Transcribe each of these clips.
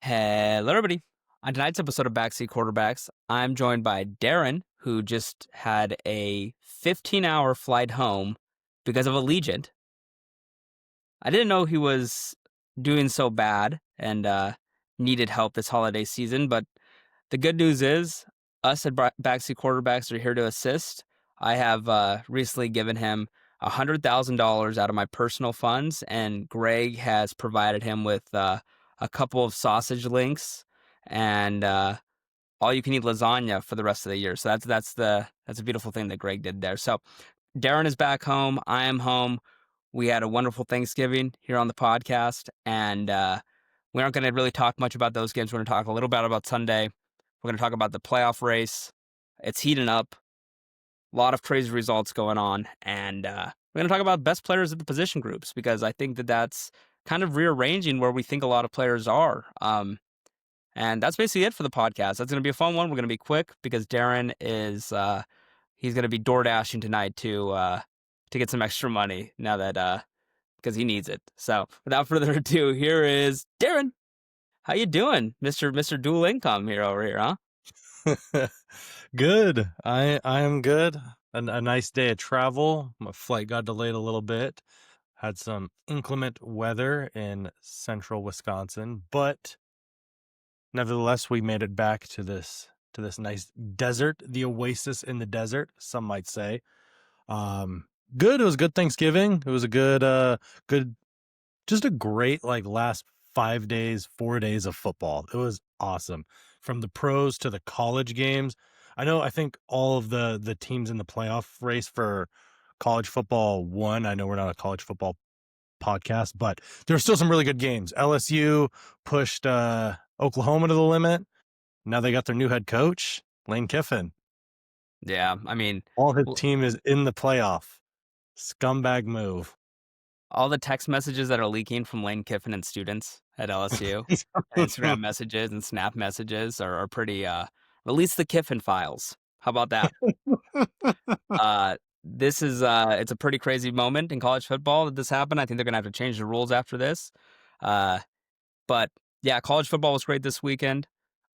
Hello, everybody. On tonight's episode of Backseat Quarterbacks, I'm joined by Darren, who just had a 15-hour flight home because of Allegiant. I didn't know he was doing so bad and needed help this holiday season, but the good news is us at Backseat Quarterbacks are here to assist. I have recently given him $100,000 out of my personal funds, and Greg has provided him with a couple of sausage links and all-you-can-eat lasagna for the rest of the year. So that's a beautiful thing that Greg did there. So Darren is back home. I am home. We had a wonderful Thanksgiving here on the podcast, and we aren't going to really talk much about those games. We're going to talk a little bit about Sunday. We're going to talk about the playoff race. It's heating up. A lot of crazy results going on. And we're going to talk about best players at the position groups, because I think that that's kind of rearranging where we think a lot of players are. And that's basically it for the podcast. That's going to be a fun one. We're going to be quick because Darren is he's going to be door dashing tonight to get some extra money now that because he needs it. So without further ado, here is Darren. How you doing, Mr. Dual Income here over here, huh? Good. I am good. A nice day of travel. My flight got delayed a little bit. Had some inclement weather in central Wisconsin, but nevertheless, we made it back to this nice desert, the oasis in the desert, some might say. Good. It was a good Thanksgiving. It was a just a great last 4 days of football. It was awesome. From the pros to the college games. I think all of the teams in the playoff race for college football won. I know we're not a college football podcast, but there's still some really good games. LSU pushed Oklahoma to the limit. Now they got their new head coach, Lane Kiffin. Yeah, I mean, all his team is in the playoff. Scumbag move. All the text messages that are leaking from Lane Kiffin and students at LSU, Instagram messages and Snap messages are pretty, release the Kiffin files. How about that? This is, it's a pretty crazy moment in college football that this happened. I think they're going to have to change the rules after this. But yeah, college football was great this weekend.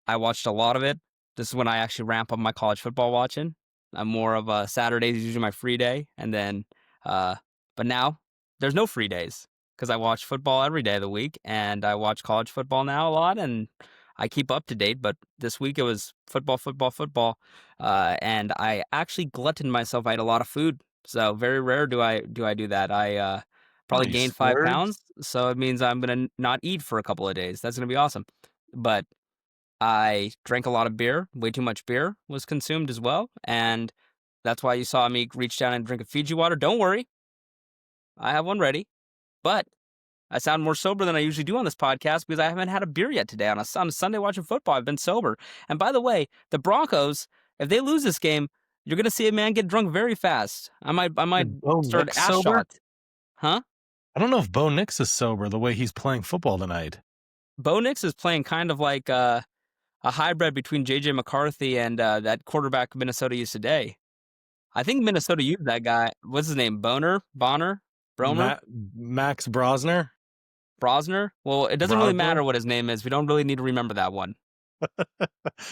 I watched a lot of it. This is when I actually ramp up my college football watching. I'm more of a Saturdays is usually my free day. And then, but now there's no free days because I watch football every day of the week, and I watch college football now a lot, and I keep up to date. But this week it was football. And I actually gluttoned myself. I ate a lot of food. So very rare do I do that. I probably gained 5 pounds. So it means I'm going to not eat for a couple of days. That's going to be awesome. But I drank a lot of beer. Way too much beer was consumed as well. And that's why you saw me reach down and drink a Fiji water. Don't worry. I have one ready. But I sound more sober than I usually do on this podcast because I haven't had a beer yet today. On a Sunday watching football, I've been sober. And by the way, the Broncos, if they lose this game, you're going to see a man get drunk very fast. I might start Nick's ass sober? shot. Huh? I don't know if Bo Nix is sober the way he's playing football tonight. Bo Nix is playing kind of like a hybrid between J.J. McCarthy and that quarterback Minnesota used today. I think Minnesota used that guy. What's his name? Bonner? Bromer? Max Brosner? Well, it doesn't really matter what his name is. We don't really need to remember that one.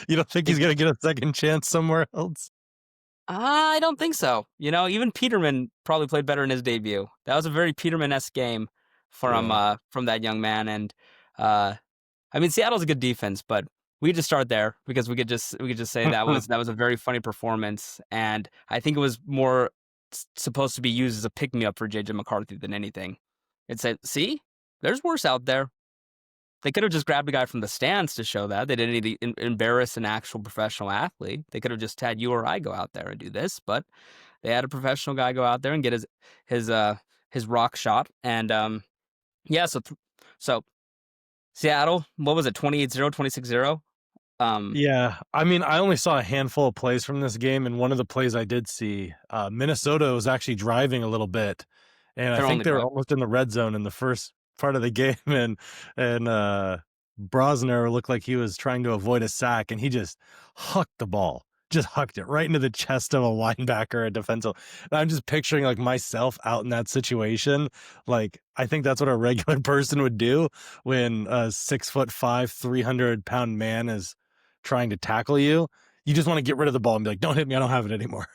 You don't think he's going to get a second chance somewhere else? I don't think so. Even Peterman probably played better in his debut. That was a very Peterman-esque game from that young man. And Seattle's a good defense, but we just start there because we could just say that was a very funny performance, and I think it was more supposed to be used as a pick-me-up for J.J. McCarthy than anything. It said, see, there's worse out there. They could have just grabbed a guy from the stands to show that. They didn't need to embarrass an actual professional athlete. They could have just had you or I go out there and do this, but they had a professional guy go out there and get his rock shot. And so Seattle, what was it, 28-0, 26-0? Yeah, I only saw a handful of plays from this game, and one of the plays I did see, Minnesota was actually driving a little bit, and I think they were almost in the red zone in the first part of the game, and Brosner looked like he was trying to avoid a sack, and he just hucked the ball. just hucked it right into the chest of a linebacker or a defensive. And I'm just picturing like myself out in that situation. Like, I think that's what a regular person would do when a 6'5", 300-pound man is trying to tackle you. You just want to get rid of the ball and be like, don't hit me, I don't have it anymore.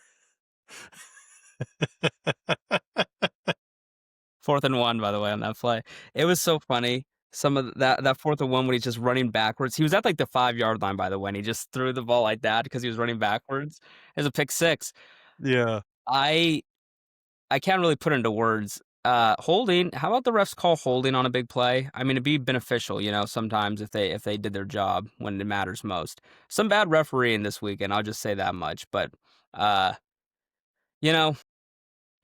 4th and 1, by the way, on that play. It was so funny. Some of that 4th and 1 when he's just running backwards. He was at like the 5-yard line, by the way, and he just threw the ball like that because he was running backwards. It was a pick six. Yeah. I can't really put into words. Holding. How about the refs call holding on a big play? I mean, it'd be beneficial, sometimes if they did their job when it matters most. Some bad refereeing this weekend. I'll just say that much. But you know,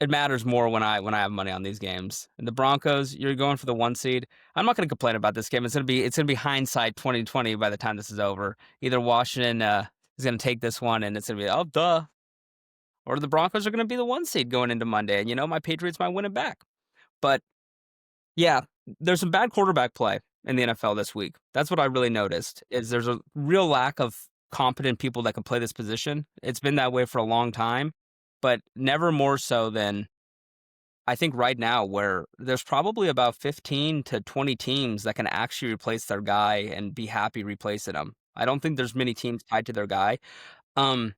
it matters more when I have money on these games. And the Broncos, you're going for the 1 seed. I'm not going to complain about this game. It's gonna be hindsight 2020 by the time this is over. Either Washington is going to take this one, and it's going to be duh, or the Broncos are going to be the 1 seed going into Monday, and my Patriots might win it back. But yeah, there's some bad quarterback play in the NFL this week. That's what I really noticed. Is there's a real lack of competent people that can play this position. It's been that way for a long time, but never more so than I think right now, where there's probably about 15 to 20 teams that can actually replace their guy and be happy replacing him. I don't think there's many teams tied to their guy. Some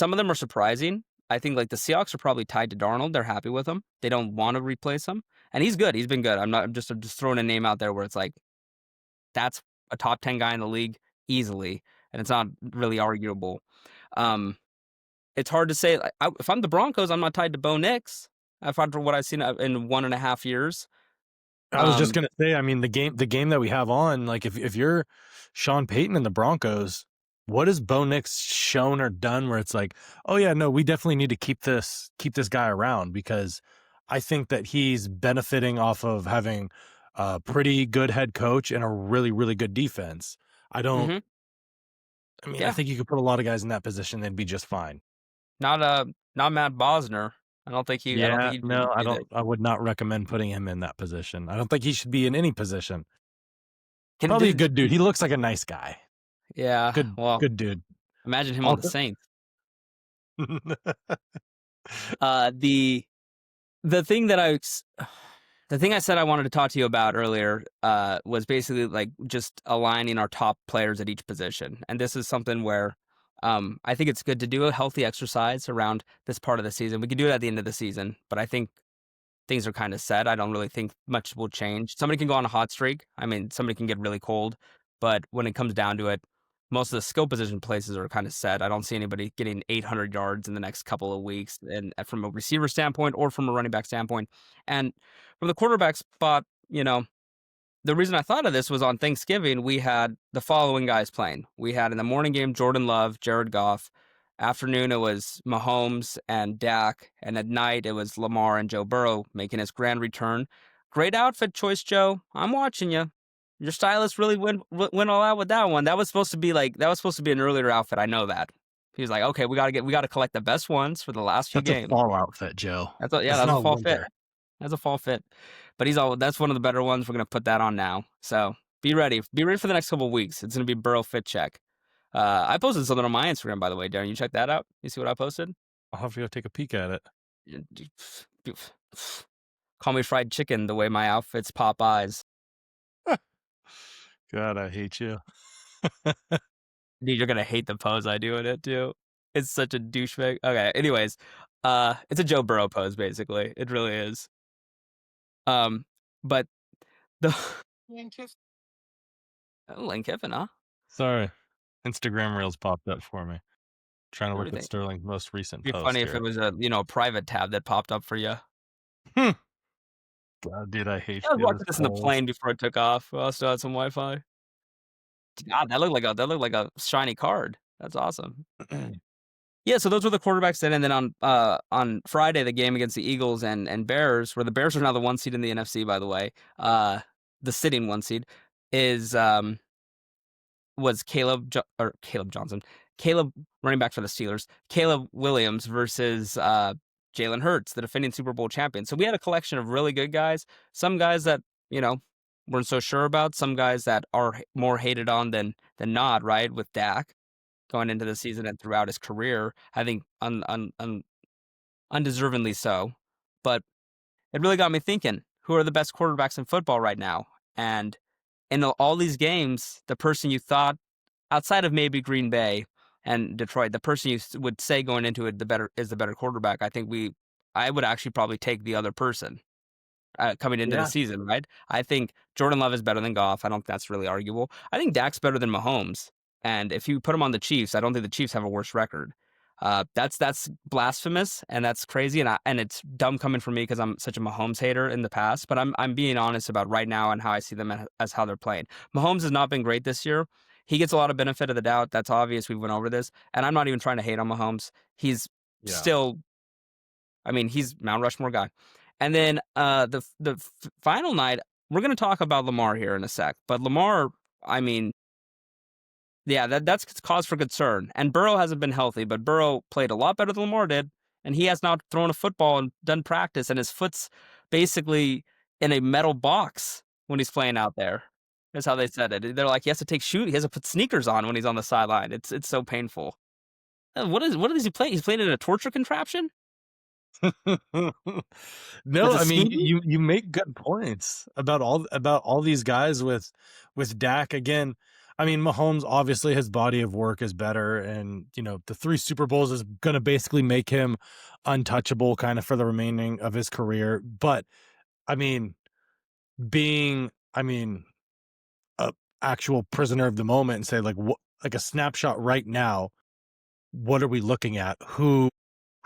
of them are surprising. I think like the Seahawks are probably tied to Darnold. They're happy with him. They don't want to replace him. And he's good. He's been good. I'm just throwing a name out there where it's like, that's a top 10 guy in the league easily. And it's not really arguable. It's hard to say. If I'm the Broncos, I'm not tied to Bo Nix. After what I've seen in 1.5 years. I was just gonna say, I mean, the game that we have on, like if you're Sean Payton and the Broncos, what has Bo Nix shown or done where it's like, oh yeah, no, we definitely need to keep this guy around, because I think that he's benefiting off of having a pretty good head coach and a really, really good defense. I mean, I think you could put a lot of guys in that position, they'd be just fine. Not Matt Bosner. I don't think he. I would not recommend putting him in that position. I don't think he should be in any position. Probably a good dude. He looks like a nice guy. Yeah. Good dude. Imagine him on the Saints. The thing I said I wanted to talk to you about earlier was basically like just aligning our top players at each position, and this is something where I think it's good to do a healthy exercise around this part of the season. We can do it at the end of the season, but I think things are kind of set. I don't really think much will change. Somebody can go on a hot streak. I mean, somebody can get really cold, but when it comes down to it, most of the skill position places are kind of set. I don't see anybody getting 800 yards in the next couple of weeks, and from a receiver standpoint or from a running back standpoint. And from the quarterback spot, the reason I thought of this was on Thanksgiving, we had the following guys playing. We had in the morning game, Jordan Love, Jared Goff. Afternoon, it was Mahomes and Dak. And at night, it was Lamar and Joe Burrow making his grand return. Great outfit choice, Joe. I'm watching you. Your stylist really went all out with that one. That was supposed to be an earlier outfit. I know that. He was like, okay, we got to collect the best ones for the last few games. That's a fall outfit, Joe. That's a fall fit. That's a fall fit. But that's one of the better ones. We're going to put that on now. So be ready. Be ready for the next couple of weeks. It's going to be Burrow fit check. I posted something on my Instagram, by the way, Darren. You check that out? You see what I posted? I'll have to go take a peek at it. Call me fried chicken the way my outfits pop eyes. God, I hate you. Dude, you're going to hate the pose I do in it, too. It's such a douchebag. Okay, anyways. It's a Joe Burrow pose, basically. It really is. But the Lane Kiffin, huh? Sorry, Instagram Reels popped up for me. Trying to look at Sterling's most recent post. It'd be funny if it was a private tab that popped up for you. God, dude, I hate you. I was watching this in the plane before it took off. I still had some Wi-Fi. God, that looked like a shiny card. That's awesome. Yeah, so those were the quarterbacks then, and then on Friday, the game against the Eagles and Bears, where the Bears are now the 1 seed in the NFC, by the way. The sitting 1 seed was Caleb Johnson, running back for the Steelers, Caleb Williams versus Jalen Hurts, the defending Super Bowl champion. So we had a collection of really good guys, some guys that weren't so sure about, some guys that are more hated on than not, right, with Dak. going into the season and throughout his career. I think undeservingly so. But it really got me thinking, who are the best quarterbacks in football right now? And in all these games, the person you thought, outside of maybe Green Bay and Detroit, the person you would say going into it the better quarterback. I would actually probably take the other person coming into the Yeah. season, right? I think Jordan Love is better than Goff. I don't think that's really arguable. I think Dak's better than Mahomes. And if you put him on the Chiefs, I don't think the Chiefs have a worse record. That's blasphemous and that's crazy and it's dumb coming from me because I'm such a Mahomes hater in the past. But I'm being honest about right now and how I see them as how they're playing. Mahomes has not been great this year. He gets a lot of benefit of the doubt. That's obvious. We went over this, and I'm not even trying to hate on Mahomes. He's Yeah. still, I mean, he's Mount Rushmore guy. And then the final night, we're going to talk about Lamar here in a sec. But Lamar, I mean, yeah, that's cause for concern. And Burrow hasn't been healthy, but Burrow played a lot better than Lamar did, and he has not thrown a football and done practice, and his foot's basically in a metal box when he's playing out there. That's how they said it. They're like, he has to he has to put sneakers on when he's on the sideline. It's so painful. What is he playing? He's playing in a torture contraption No, with a I mean sneaker. you make good points about all these guys with Dak again. I mean, Mahomes obviously his body of work is better, and the 3 Super Bowls is gonna basically make him untouchable kind of for the remaining of his career. But I mean, being a actual prisoner of the moment and say like what like a snapshot right now, what are we looking at? Who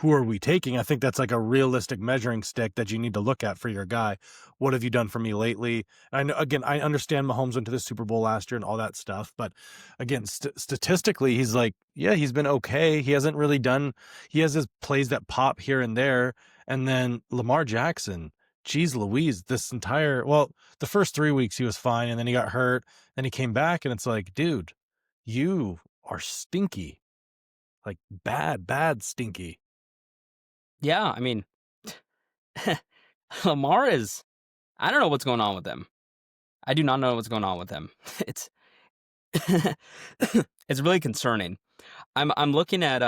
are we taking? I think that's like a realistic measuring stick that you need to look at for your guy. What have you done for me lately? I know, again, I understand Mahomes went to the Super Bowl last year and all that stuff, but again, statistically, he's like, yeah, he's been okay. He hasn't really done. He has his plays that pop here and there, and then Lamar Jackson. Geez Louise, the first 3 weeks he was fine, and then he got hurt. Then he came back, and it's like, dude, you are stinky, like bad, bad, stinky. Yeah, I mean, Lamar is. I don't know what's going on with him. I do not know what's going on with him. It's it's really concerning. I'm looking at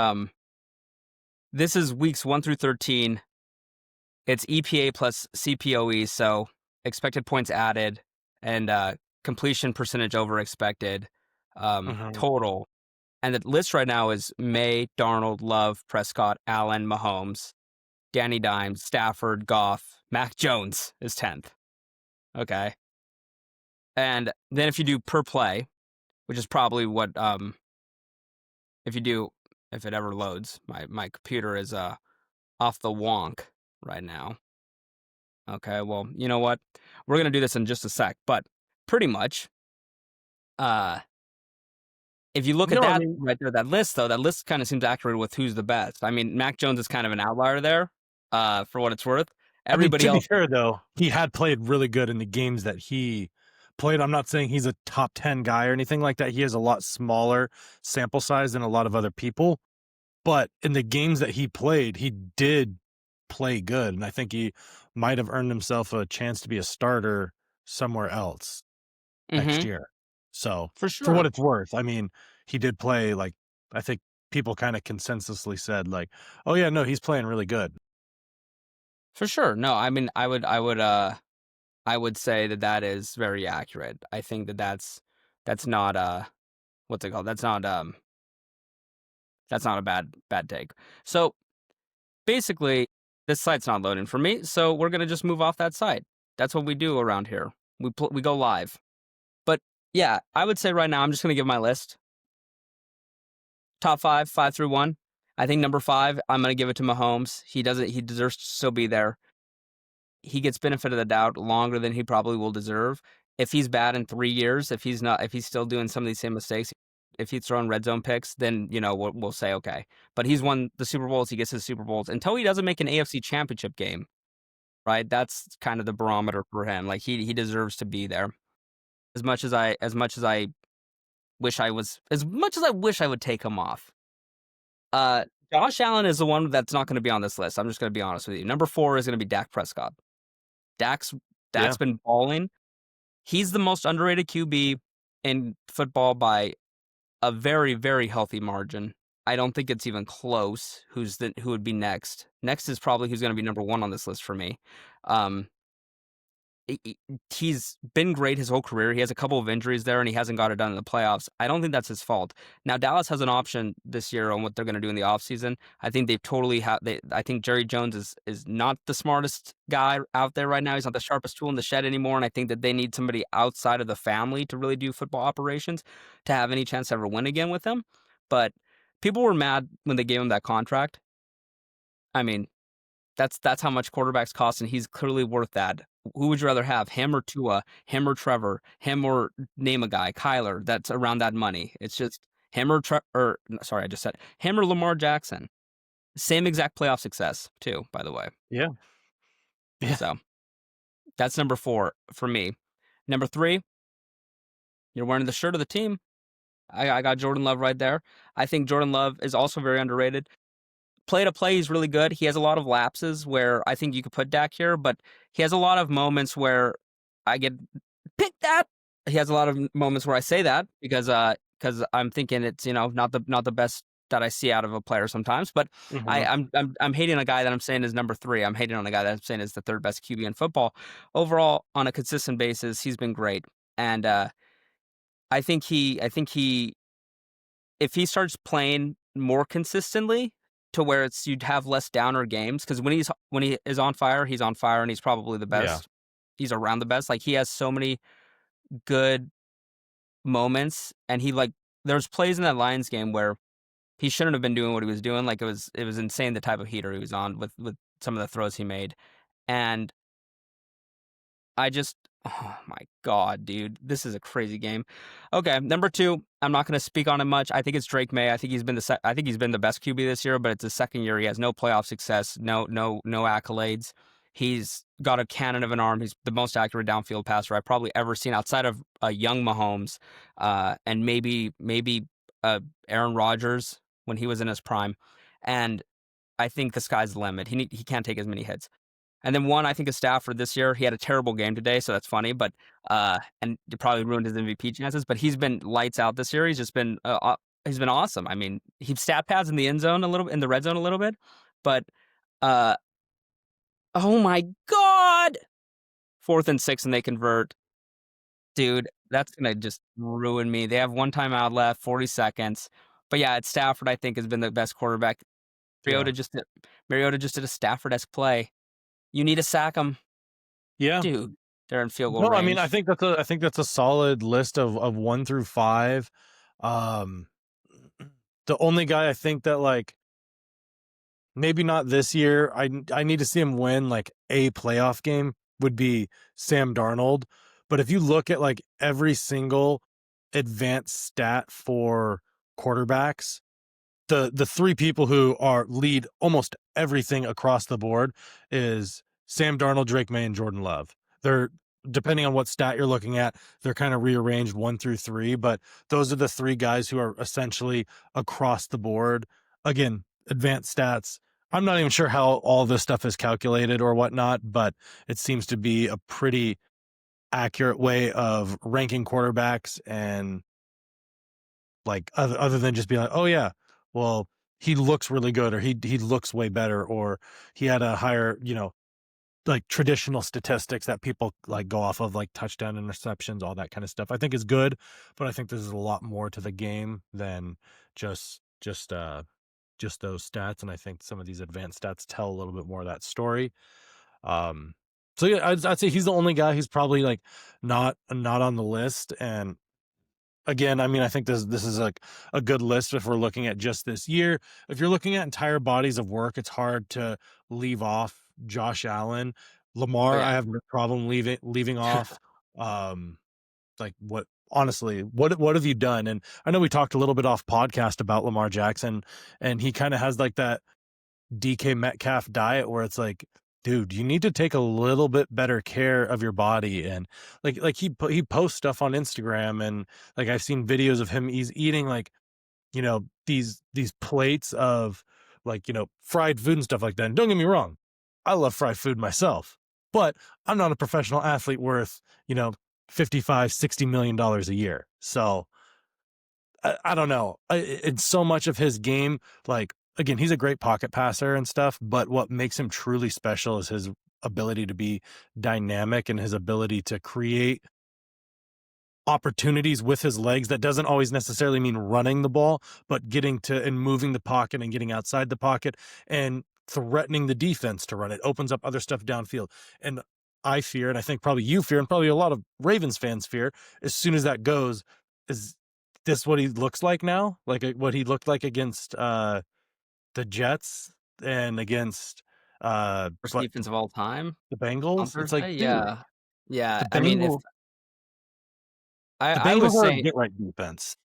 this is weeks 1 through 13. It's EPA plus CPOE, so expected points added and completion percentage over expected Mhm. total. And the list right now is May, Darnold, Love, Prescott, Allen, Mahomes, Danny Dimes, Stafford, Goff, Mac Jones is 10th. Okay. And then if you do per play, which is probably what if you do if it ever loads, my computer is off the wonk right now. Okay, well, you know what? We're gonna do this in just a sec, but pretty much, uh, if you look at No, I that mean, right there, that list though, that list kind of seems accurate with who's the best. I mean, Mac Jones is kind of an outlier there, for what it's worth. Everybody to be else, fair though, he had played really good in the games that he played. I'm not saying he's a top 10 guy or anything like that. He has a lot smaller sample size than a lot of other people, but in the games that he played, he did play good, and I think he might have earned himself a chance to be a starter somewhere else next hmm year. So, for for what sure, it's worth, I mean, he did play like I think people kind of consensusly said like, "Oh yeah, no, he's playing really good." for sure. No, I mean, I would say that that is very accurate. I think that that's not what's it called? That's not a bad take. So basically, this site's not loading for me, so we're gonna just move off that site. That's what we do around here. We go live. But yeah, I would say right now I'm just gonna give my list. Top five, 5 through 1. I think number 5, I'm gonna give it to Mahomes. He deserves to still be there. He gets benefit of the doubt longer than he probably will deserve. If he's bad in 3 years, if he's still doing some of these same mistakes, if he's throwing red zone picks, then we'll say okay. But he's won the Super Bowls. He gets his Super Bowls until he doesn't make an AFC Championship game, right? That's kind of the barometer for him. Like he deserves to be there. As much as I wish I would take him off. Josh Allen is the one that's not going to be on this list. I'm just going to be honest with you. Number 4 is going to be Dak Prescott. Dak's Yeah. Dak's been balling. He's the most underrated QB in football by a very, very healthy margin. I don't think it's even close who would be next. Next is probably who's gonna be number 1 on this list for me. Um, he he's been great his whole career. He has a couple of injuries there, and he hasn't got it done in the playoffs. I don't think that's his fault. Now, Dallas has an option this year on what they're gonna do in the offseason. I think they've totally I think Jerry Jones is not the smartest guy out there right now. He's not the sharpest tool in the shed anymore, and I think that they need somebody outside of the family to really do football operations to have any chance to ever win again with him. But people were mad when they gave him that contract. I mean, that's how much quarterbacks cost, and he's clearly worth that. Who would you rather have, him or Tua, him or Trevor, him or name a guy, Kyler, that's around that money? It's just him or sorry, I just said him or Lamar Jackson. Same exact playoff success too, by the way. Yeah. Yeah. So that's number 4 for me. Number 3, you're wearing the shirt of the team. I got Jordan Love right there. I think Jordan Love is also very underrated. Play to play, he's really good. He has a lot of lapses where I think you could put Dak here, but he has a lot of moments where I get pick that. He has a lot of moments where I say that because I'm thinking it's not the best that I see out of a player sometimes. But Mhm. I'm hating a guy that I'm saying is number 3. I'm hating on a guy that I'm saying is the 3rd best QB in football. Overall, on a consistent basis, he's been great, and I think he if he starts playing more consistently to where you'd have less downer games, because when he is on fire, he's on fire, and he's probably the Yeah. best. He's around the best. Like, he has so many good moments, and there's plays in that Lions game where he shouldn't have been doing what he was doing. Like, it was insane the type of heater he was on with some of the throws he made, and I just oh my god, dude, this is a crazy game. Okay, number 2, I'm not gonna speak on him much. I think it's Drake May. I think he's been the best QB this year, but it's his 2nd year. He has no playoff success, no accolades. He's got a cannon of an arm. He's the most accurate downfield passer I've probably ever seen outside of young Mahomes, and maybe Aaron Rodgers when he was in his prime. And I think the sky's the limit. He can't take as many hits. And then one, I think, is Stafford this year. He had a terrible game today, so that's funny, but and it probably ruined his MVP chances. But he's been lights out this year. He's been awesome. I mean, he stat pads in the end zone a little, in the red zone a little bit, but uh, oh my god, 4th and 6, and they convert, dude. That's gonna just ruin me. They have one timeout left, 40 seconds. But yeah, it's Stafford. I think has been the best quarterback. Yeah. Mariota just did, Mariota just did a Stafford-esque play. You need to sack him. Yeah. Dude, they're in field goal No, I mean, range. I think that's a solid list of 1 through 5. Um, the only guy I think that, like, maybe not this year, I need to see him win, like, a playoff game would be Sam Darnold. But if you look at, like, every single advanced stat for quarterbacks, the 3 people who lead almost everything across the board is Sam Darnold, Drake May, and Jordan Love. They're depending on what stat you're looking at, they're kind of rearranged 1 through 3, but those are the 3 guys who are essentially across the board. Again, advanced stats. I'm not even sure how all this stuff is calculated or whatnot, but it seems to be a pretty accurate way of ranking quarterbacks, and like other than just being like, oh yeah, well, he looks really good, or he looks way better, or he had a higher, like traditional statistics that people like go off of, like touchdown, interceptions, all that kind of stuff. I think is good, but I think there's a lot more to the game than just those stats. And I think some of these advanced stats tell a little bit more of that story. Um, so yeah, I'd say he's the only guy who's probably like not on the list. And again, I mean, I think this is like a good list if we're looking at just this year. If you're looking at entire bodies of work, it's hard to leave off Josh Allen. Oh, Lamar, I yeah. have no problem leaving off. Um, like what honestly, what have you done? And I know we talked a little bit off podcast about Lamar Jackson, and he kind of has like that DK Metcalf diet where it's like, dude, you need to take a little bit better care of your body. And like he posts stuff on Instagram, and like I've seen videos of him, he's eating like, these plates of like, fried food and stuff like that. And don't get me wrong, I love fried food myself, but I'm not a professional athlete worth, 55, $60 million a year. So I don't know. It's so much of his game. Like, again, he's a great pocket passer and stuff, but what makes him truly special is his ability to be dynamic and his ability to create opportunities with his legs. That doesn't always necessarily mean running the ball, but getting to and moving the pocket and getting outside the pocket and threatening the defense to run. It opens up other stuff downfield. And I fear, and I think probably you fear, and probably a lot of Ravens fans fear, as soon as that goes, is this what he looks like now? Like what he looked like against the Jets and against Worst what defense of all time the on Bengals? It's like, Thursday. dude, Yeah, yeah. the I mean, if Bengals I, the I Bengals was are a saying, get right defense.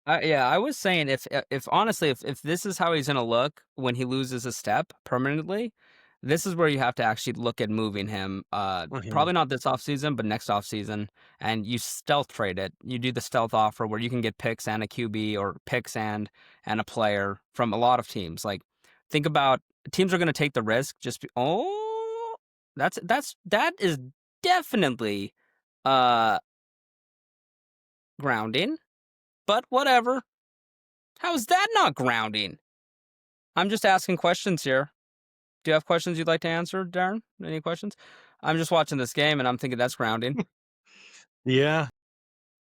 yeah, I was saying if honestly, if this is how he's gonna look when he loses a step permanently, this is where you have to actually look at moving him. Mhm. Probably not this offseason, but next offseason, and you stealth trade it. You do the stealth offer where you can get picks and a QB or picks and a player from a lot of teams. Like, think about teams are gonna take the risk. That is definitely uh grounding, but whatever. How is that not grounding? I'm just asking questions here. Do you have questions you'd like to answer, Darren? Any questions? I'm just watching this game and I'm thinking that's grounding. Yeah.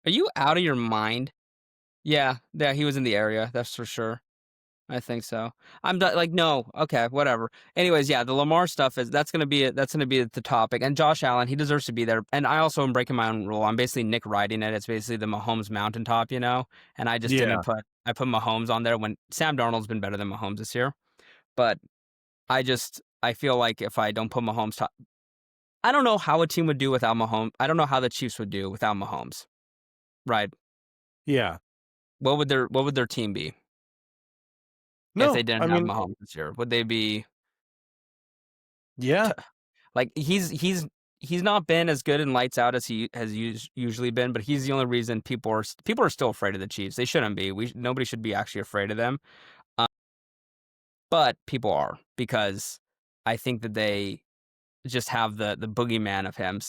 Are you out of your mind? Yeah, yeah, he was in the area, that's for sure. I think so. Like, no, okay, whatever. Anyways, yeah, the Lamar stuff that's gonna be the topic. And Josh Allen, he deserves to be there. And I also am breaking my own rule. I'm basically Nick riding it. It's basically the Mahomes mountaintop, you know. And I just didn't Yeah. put Mahomes on there when Sam Darnold's been better than Mahomes this year. But I feel like if I don't put Mahomes top, I don't know how a team would do without Mahomes. I don't know how the Chiefs would do without Mahomes. Right? Yeah. What would their team be if they No, I didn't have mean, Mahomes this year? Would they be yeah. like he's not been as good in lights out as he has usually been, but he's the only reason people are still afraid of the Chiefs. They shouldn't be. Nobody should be actually afraid of them. Uh, but people are because I think that they just have the boogeyman of him.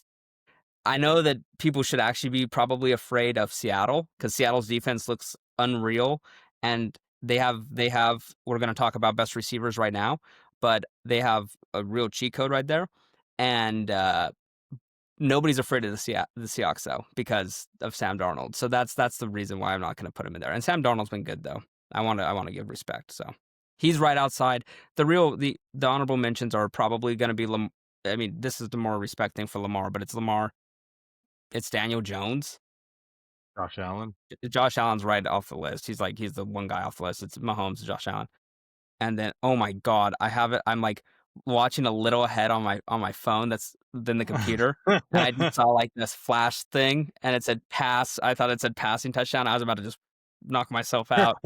I know that people should actually be probably afraid of Seattle because Seattle's defense looks unreal, and they have. We're going to talk about best receivers right now, but they have a real cheat code right there, and nobody's afraid of the Seahawks though because of Sam Darnold. So that's the reason why I'm not going to put him in there. And Sam Darnold's been good though. I want to give respect. So he's right outside. The honorable mentions are probably going to be I mean, this is the more respect thing for Lamar, but it's Lamar. It's Daniel Jones. Josh Allen. Josh Allen's right off the list. He's the one guy off the list. It's Mahomes, Josh Allen. And then, oh my God, I have it. I'm like watching a little ahead on my phone that's than the computer. And I just saw like this flash thing and it said pass. I thought it said passing touchdown. I was about to just knock myself out.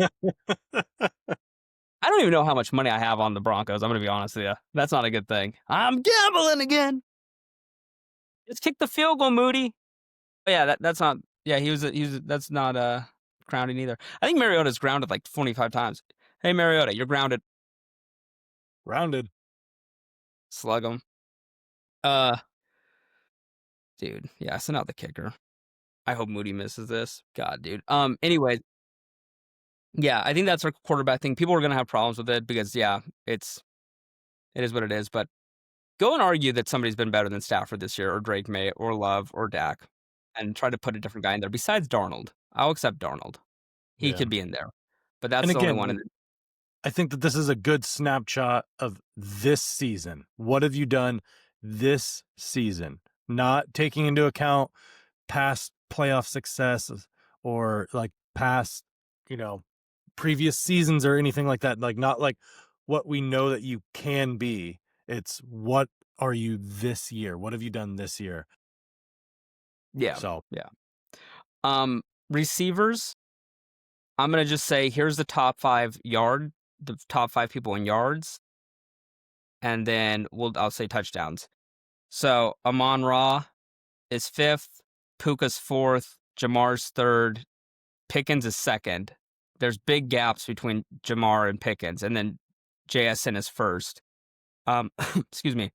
I don't even know how much money I have on the Broncos. I'm gonna be honest with you. That's not a good thing. I'm gambling again. Just kick the field goal, Moody. But yeah, that's not. Yeah, that's not grounding either. I think Mariota's grounded like 25 times. Hey Mariota, you're grounded. Rounded. Slug him. Uh, dude. Yeah, send out the kicker. I hope Moody misses this. God, dude. Anyways, yeah, I think that's our quarterback thing. People are gonna have problems with it because yeah, it is what it is. But go and argue that somebody's been better than Stafford this year, or Drake May, or Love, or Dak, and try to put a different guy in there besides Darnold. I'll accept Darnold. He Yeah. could be in there, but And that's the only again, one. like, I think that this is a good snapshot of this season. What have you done this season? Not taking into account past playoff successes or like past, you know, previous seasons or anything like that. Like not like what we know that you can be. It's what are you this year? What have you done this year? Yeah, So yeah. Receivers. I'm gonna just say here's the top five people in yards, and then I'll say touchdowns. So Amon-Ra is fifth, Puka's fourth, Jamar's third, Pickens is second. There's big gaps between Jamar and Pickens, and then JSN is first. Excuse me.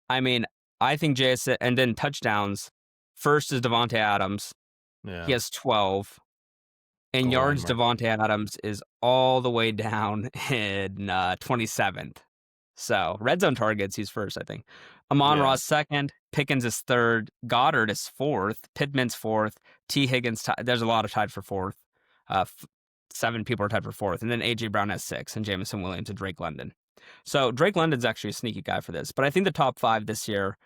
I mean, I think JSN, and then touchdowns. First is Devontae Adams. He yeah. has 12. In the yards, landmark. Devontae Adams is all the way down in 27th. So red zone targets, he's first, I think. Amon Yeah. Ross second, Pickens is third, Goddard is fourth, Pittman's fourth, T. Higgins. There's a lot of tied for fourth. 7 people are tied for fourth, and then AJ Brown has 6, and Jameson Williams and Drake London. So Drake London's actually a sneaky guy for this, but I think the top 5 this year.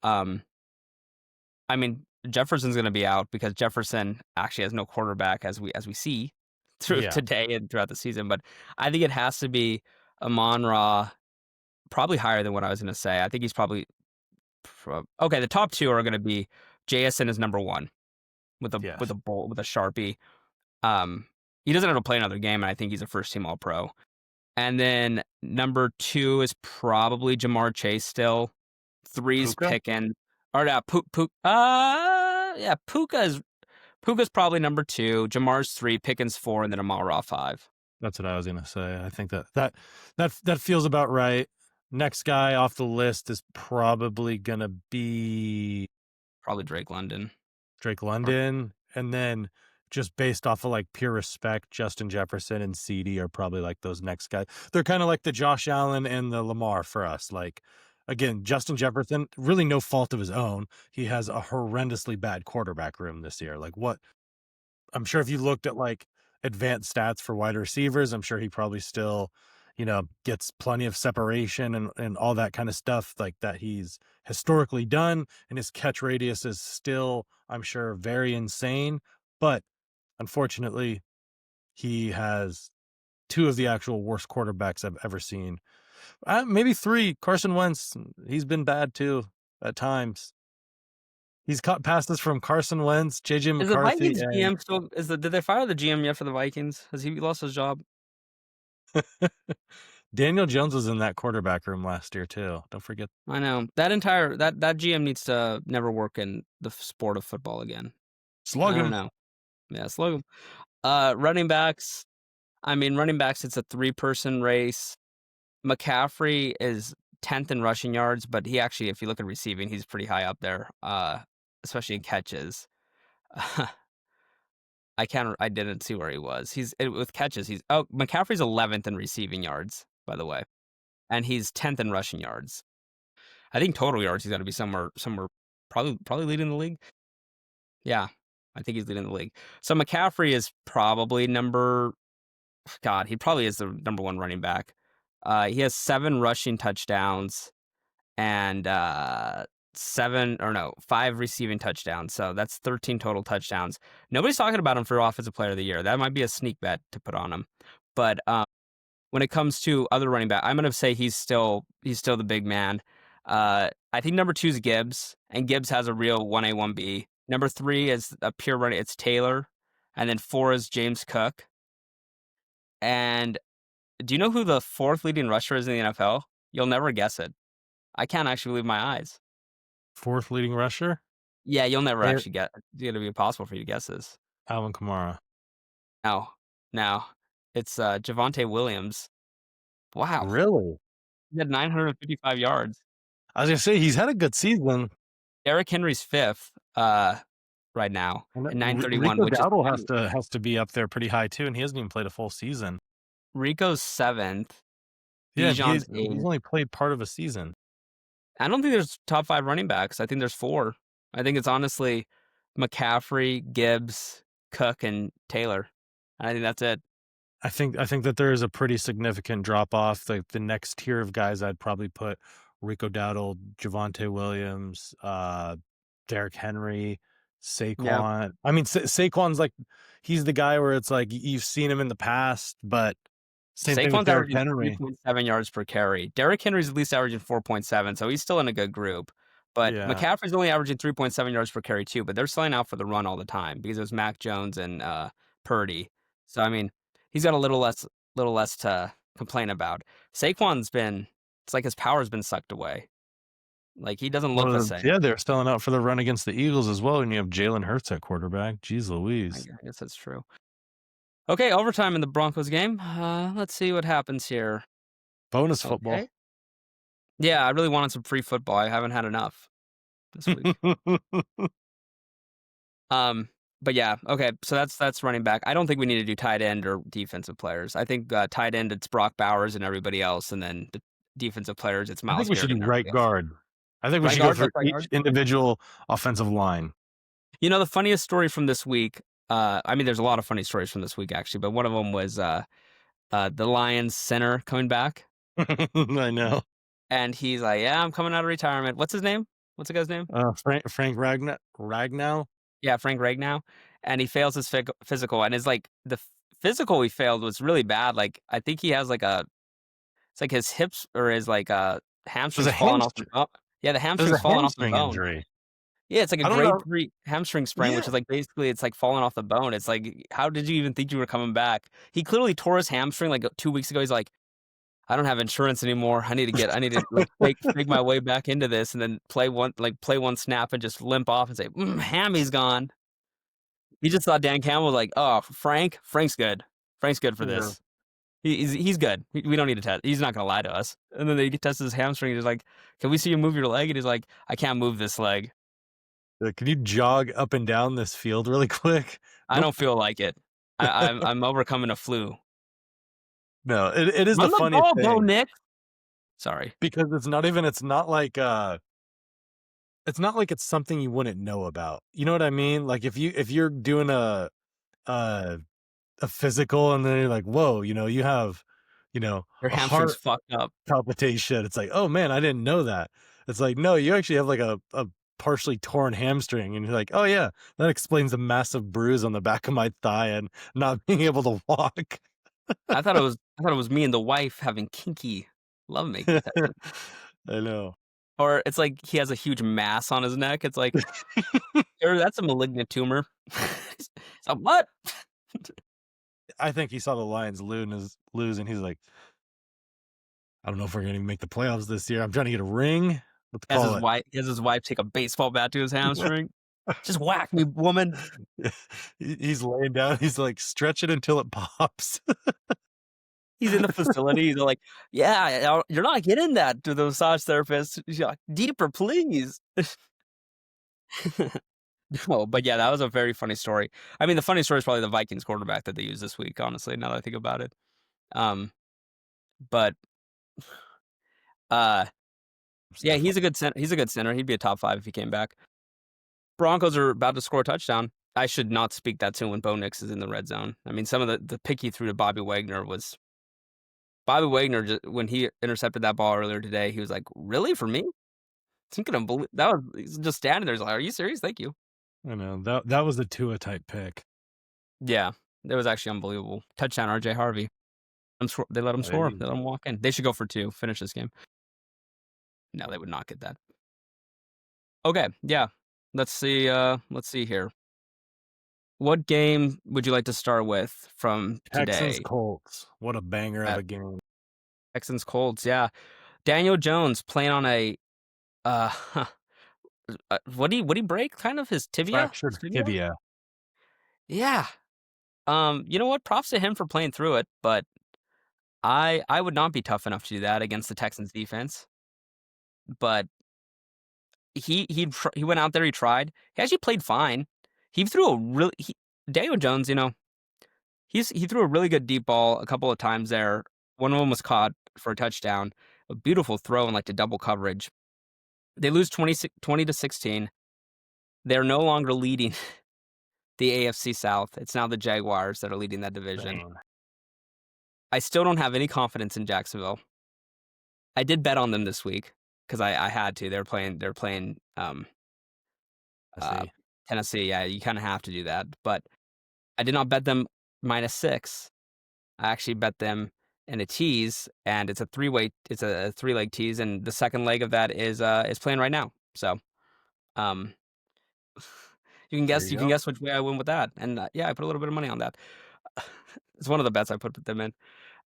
I mean, Jefferson's going to be out because Jefferson actually has no quarterback as we see through Yeah. today and throughout the season. But I think it has to be Amon-Ra, probably higher than what I was going to say. I think he's probably okay. The top 2 are going to be JSN is number 1 with a Yes. bull with a Sharpie. He doesn't have to play another game, and I think he's a first team All Pro. And then number 2 is probably Jamar Chase still. 3's Puka? Pickens. Or yeah, Puka's probably number 2, Jamar's 3, Pickens 4, and then Amon-Ra 5. That's what I was gonna say. I think that feels about right. Next guy off the list is probably gonna be Probably Drake London. Drake London, and then just based off of like pure respect, Justin Jefferson and CD are probably like those next guys. They're kind of like the Josh Allen and the Lamar for us. Like, again, Justin Jefferson, really no fault of his own. He has a horrendously bad quarterback room this year. Like, what? I'm sure if you looked at like advanced stats for wide receivers, I'm sure he probably still, gets plenty of separation and all that kind of stuff like that he's historically done. And his catch radius is still, I'm sure, very insane. But unfortunately, he has 2 of the actual worst quarterbacks I've ever seen. Maybe 3. Carson Wentz, he's been bad too at times. He's caught passes from Carson Wentz, JJ Is the McCarthy, Vikings and GM still did they fire the GM yet for the Vikings? Has he lost his job? Daniel Jones was in that quarterback room last year too. Don't forget. I know. That GM needs to never work in the sport of football again. Slug I don't him. know. Yeah, slug him. Running backs. I mean, running backs, it's a 3-person race. McCaffrey is 10th in rushing yards, but he actually, if you look at receiving, he's pretty high up there, especially in catches. I didn't see where he was. With catches, McCaffrey's 11th in receiving yards, by the way, and he's 10th in rushing yards. I think total yards, he's got to be somewhere, probably leading the league. Yeah, I think he's leading the league. So McCaffrey is probably he probably is the number 1 running back. He has 7 rushing touchdowns and 5 receiving touchdowns. So that's 13 total touchdowns. Nobody's talking about him for Offensive Player of the Year. That might be a sneak bet to put on him. But when it comes to other running back, I'm going to say he's still the big man. I think number 2 is Gibbs, and Gibbs has a real 1A, 1B. Number 3 is a pure running. It's Taylor, and then 4 is James Cook. And do you know who the 4th leading rusher is in the NFL? You'll never guess it. I can't actually believe my eyes. 4th leading rusher? Yeah, you'll never Hey, actually get. It's gonna be impossible for you to guess this. Alvin Kamara. No, it's Javonte Williams. Wow, Really? he had 955 yards. I was gonna say he's had a good season. Derrick Henry's 5th right now And at 931, Rico which is Dowdle has to be up there pretty high too, and he hasn't even played a full season. Rico's 7th. Yeah, Bijan's he's 8th. only played part of a season. I don't think there's top 5 running backs. I think there's 4. I think it's honestly McCaffrey, Gibbs, Cook, and Taylor. And I think that's it. I think that there is a pretty significant drop off. Like the next tier of guys, I'd probably put Rico Dowdle, Javonte Williams, Derrick Henry, Yeah. Saquon. I mean, Saquon's like he's the guy where it's like you've seen him in the past, but same thing with Saquon's Derrick averaging Henry. 3.7 yards per carry. Derrick Henry's at least averaging 4.7, so he's still in a good group. But Yeah, McCaffrey's only averaging 3.7 yards per carry too, but they're selling out for the run all the time because it was Mac Jones and Purdy. So I mean, he's got a little less to complain about. It's like his power's been sucked away. Like he doesn't look the well, same. yeah, they're selling out for the run against the Eagles as well, and you have Jalen Hurts at quarterback. Jeez Louise. I guess that's true. Okay, overtime in the Broncos game. Let's see what happens here. Bonus football. Okay. Yeah, I really wanted some free football. I haven't had enough this week. But yeah, okay. So that's running back. I don't think we need to do tight end or defensive players. I think tight end it's Brock Bowers and everybody else, and then the defensive players it's I think Miles we should Garrett do and right everybody else. guard. I think we Right should go guard, for that's right each guard. individual offensive line. You know the funniest story from this week. I mean, there's a lot of funny stories from this week actually, but one of them was the Lions center coming back, I know. and he's like, "Yeah, I'm coming out of retirement." What's his name? What's the guy's name? Frank Ragnow. Yeah, Frank Ragnow, and he fails his physical, and his like physical he failed was really bad. Like I think he has like it's like his hips or his like It was a hamstrings falling off the hamstring. bone. Yeah, the It was hamstrings a falling off the hamstring bone. injury. Yeah, it's like a I don't grade know. 3 hamstring sprain, which Yeah. is like basically it's like falling off the bone. It's like, how did you even think you were coming back? He clearly tore his hamstring like 2 weeks ago. He's like, I don't have insurance anymore. I need to like fake my way back into this and then play one snap and just limp off and say, hammy's gone. He just thought Dan Campbell was like, oh, Frank's good. Frank's good for Yeah. this. He's good. We don't need to test. He's not gonna lie to us. And then they test his hamstring. He's like, "Can we see you move your leg?" And he's like, "I can't move this leg. Can you jog up and down this field really quick? I Nope. don't feel like it. I'm overcoming a flu." No, it is the Run the funniest ball, Bo thing Nick. Sorry. because it's not like it's something you wouldn't know about. You know what I mean? Like if you're doing a a physical and then you're like, whoa, you have, Your a hamstring's heart fucked up. palpitation. It's like, oh man, I didn't know that. It's like, no, you actually have like a partially torn hamstring, and you're like, oh yeah, that explains the massive bruise on the back of my thigh and not being able to walk. I thought it was me and the wife having kinky lovemaking session. I know. Or it's like he has a huge mass on his neck. It's like, "Sir, that's a malignant tumor." So what? I think he saw the Lions lose, and he's like, I don't know if we're gonna make the playoffs this year. I'm trying to get a ring. Let's call it. He has his wife take a baseball bat to his hamstring. Just whack me, woman. He's laying down. He's like, stretch it until it pops. He's in the facility. They're like, "Yeah, you're not getting that to the massage therapist." She's like, "Deeper, please." No, but yeah, that was a very funny story. I mean, the funny story is probably the Vikings quarterback that they used this week, honestly, now that I think about it. Um, but uh, yeah, he's a good center. He'd be a top 5 if he came back. Broncos are about to score a touchdown. I should not speak that to when Bo Nix is in the red zone. I mean, some of the pick he threw to Bobby Wagner was when he intercepted that ball earlier today, he was like, "Really? For me?" He couldn't believe that was he's just standing there. He's like, "Are you serious? Thank you." I know that was a Tua type pick. Yeah, that was actually unbelievable. Touchdown, RJ Harvey. They let him score. Hey. They let him walk in. They should go for 2, finish this game. No, they would not get that. Okay, yeah. Let's see here. What game would you like to start with from Texans today? Colts. What a banger of a game. Texans Colts, yeah. Daniel Jones playing on a uh what do he break? Kind of his tibia? Fractured Tibia? tibia. Yeah. You know what? Props to him for playing through it, but I would not be tough enough to do that against the Texans defense. But he went out there, he tried. He actually played fine. He threw a really Daniel Jones, he threw a really good deep ball a couple of times there. One of them was caught for a touchdown. A beautiful throw in like the double coverage. They lose 20-16. They're no longer leading the AFC South. It's now the Jaguars that are leading that division. Dang. I still don't have any confidence in Jacksonville. I did bet on them this week because I had to. They're playing I uh, see. Tennessee. Yeah, you kind of have to do that. But I did not bet them -6. I actually bet them in a tease, and it's a three-leg tease, and the second leg of that is playing right now. So, um, There you you can go. guess which way I win with that, and yeah, I put a little bit of money on that. It's one of the bets I put them in.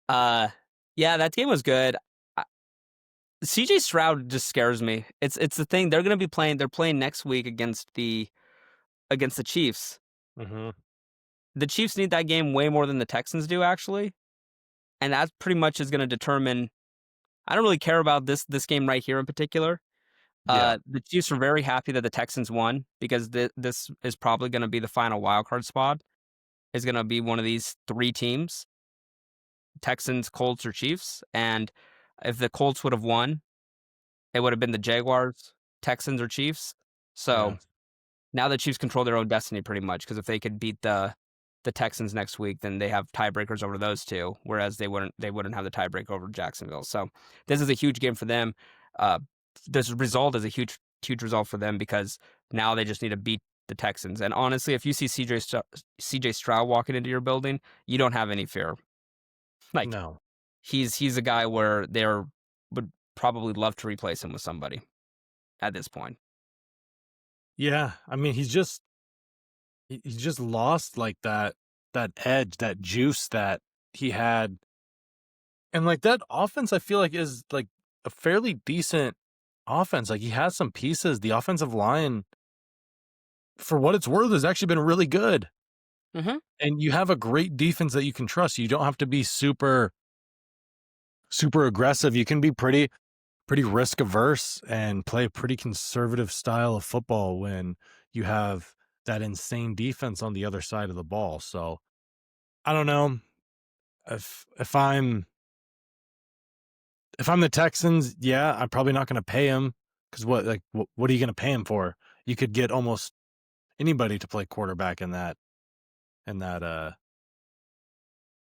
Uh, yeah, that game was good. CJ Stroud just scares me. It's the thing they're gonna be playing. They're playing next week against the Chiefs. Hmm. The Chiefs need that game way more than the Texans do, actually, and that pretty much is gonna determine. I don't really care about this game right here in particular, Yeah. The Chiefs are very happy that the Texans won because this is probably going to be the final wildcard spot. Is going to be one of these three teams: Texans, Colts, or Chiefs. And if the Colts would have won, it would have been the Jaguars, Texans, or Chiefs. So Yeah. now the Chiefs control their own destiny pretty much because if they could beat the Texans next week, then they have tiebreakers over those two, whereas they wouldn't have the tiebreak over Jacksonville. So this is a huge game for them. Uh, this result is a huge result for them because now they just need to beat the Texans. And honestly, if you see CJ Stroud walking into your building, you don't have any fear. Like No. he's a guy where would probably love to replace him with somebody at this point. Yeah. I mean, he's just lost like that edge, that juice that he had. And like that offense, I feel like is like a fairly decent offense. Like he has some pieces. The offensive line, for what it's worth, has actually been really good. Mm-hmm. And you have a great defense that you can trust. You don't have to be super aggressive. You can be pretty risk averse and play a pretty conservative style of football when you have that insane defense on the other side of the ball. So I don't know if I'm the Texans, yeah, I'm probably not going to pay him because what are you going to pay him for? You could get almost anybody to play quarterback in that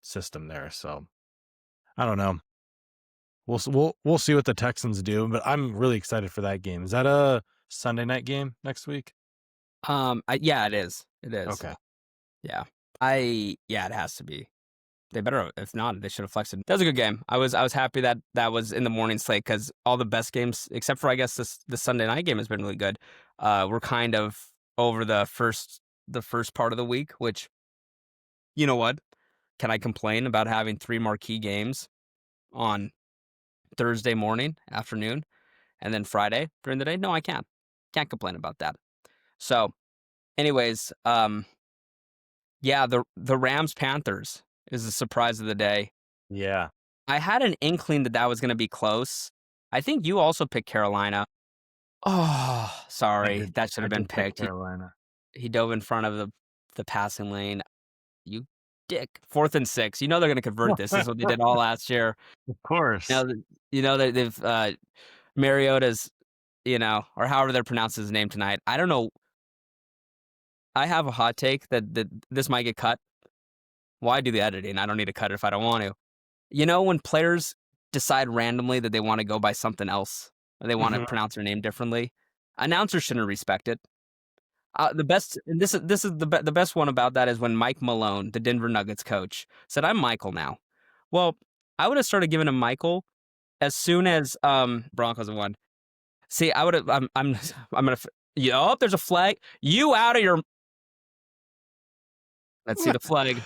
system there. So I don't know. We'll see what the Texans do, but I'm really excited for that game. Is that a Sunday night game next week? Yeah, it is. It is. Okay. Yeah. Yeah, it has to be. They better, if not, they should have flexed it. That was a good game. I was happy that was in the morning slate because all the best games, except for I guess the Sunday night game has been really good. We're kind of over the first part of the week, which, you know what? Can I complain about having three marquee games on Thursday morning, afternoon, and then Friday during the day? No, I can't. Can't complain about that. So, anyways, yeah, the Rams Panthers is the surprise of the day. Yeah. I had an inkling that was going to be close. I think you also picked Carolina. Oh, sorry, that should I have been did pick picked. Carolina. He dove in front of the passing lane. You dick. 4th and 6. You know they're going to convert this. This is what they did all last year. Of course. You know they've Mariota's, or however they're pronouncing his name tonight. I don't know. I have a hot take that this might get cut. Why do the editing? I don't need to cut it if I don't want to. You know, when players decide randomly that they want to go by something else, or they want to pronounce their name differently, announcers shouldn't respect it. The best, and this is the best one about that is when Mike Malone, the Denver Nuggets coach, said, "I'm Michael now." Well, I would have started giving him Michael as soon as Broncos won. See, I would have. I'm gonna. Oh, there's a flag. You out of your. Let's see the flag.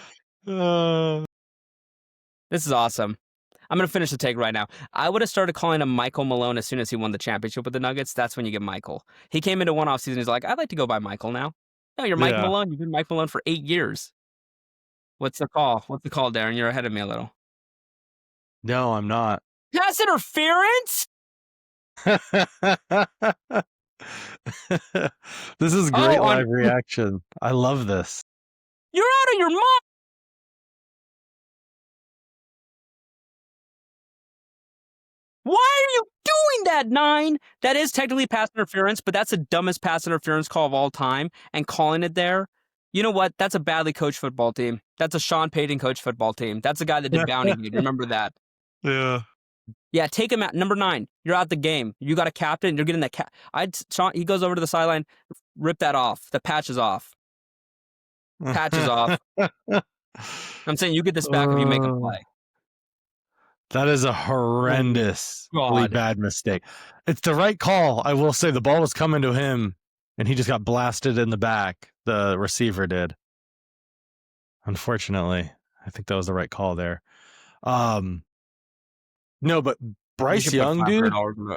This is awesome. I'm going to finish the take right now. I would have started calling him Michael Malone as soon as he won the championship with the Nuggets. That's when you get Michael. He came into one offseason. He's like, I'd like to go by Michael now. No, you're Mike Yeah. Malone. You've been Mike Malone for 8 years. What's the call? Darren? You're ahead of me a little. No, I'm not. Pass interference? This is great live reaction. I love this. You're out of your mind. Why are you doing that, 9? That is technically pass interference, but that's the dumbest pass interference call of all time. And calling it there, you know what? That's a badly coached football team. That's a Sean Payton coached football team. That's the guy that did Bounty Gate. Remember that. Yeah. Yeah, take him out. Number 9, you're out the game. You got a captain. You're getting that Sean, he goes over to the sideline, rip that off. The patch is off. Patch is off. I'm saying you get this back if you make a play. That is a horrendously bad mistake. It's the right call. I will say the ball was coming to him, and he just got blasted in the back. The receiver did. Unfortunately, I think that was the right call there. No, but Bryce Young, dude.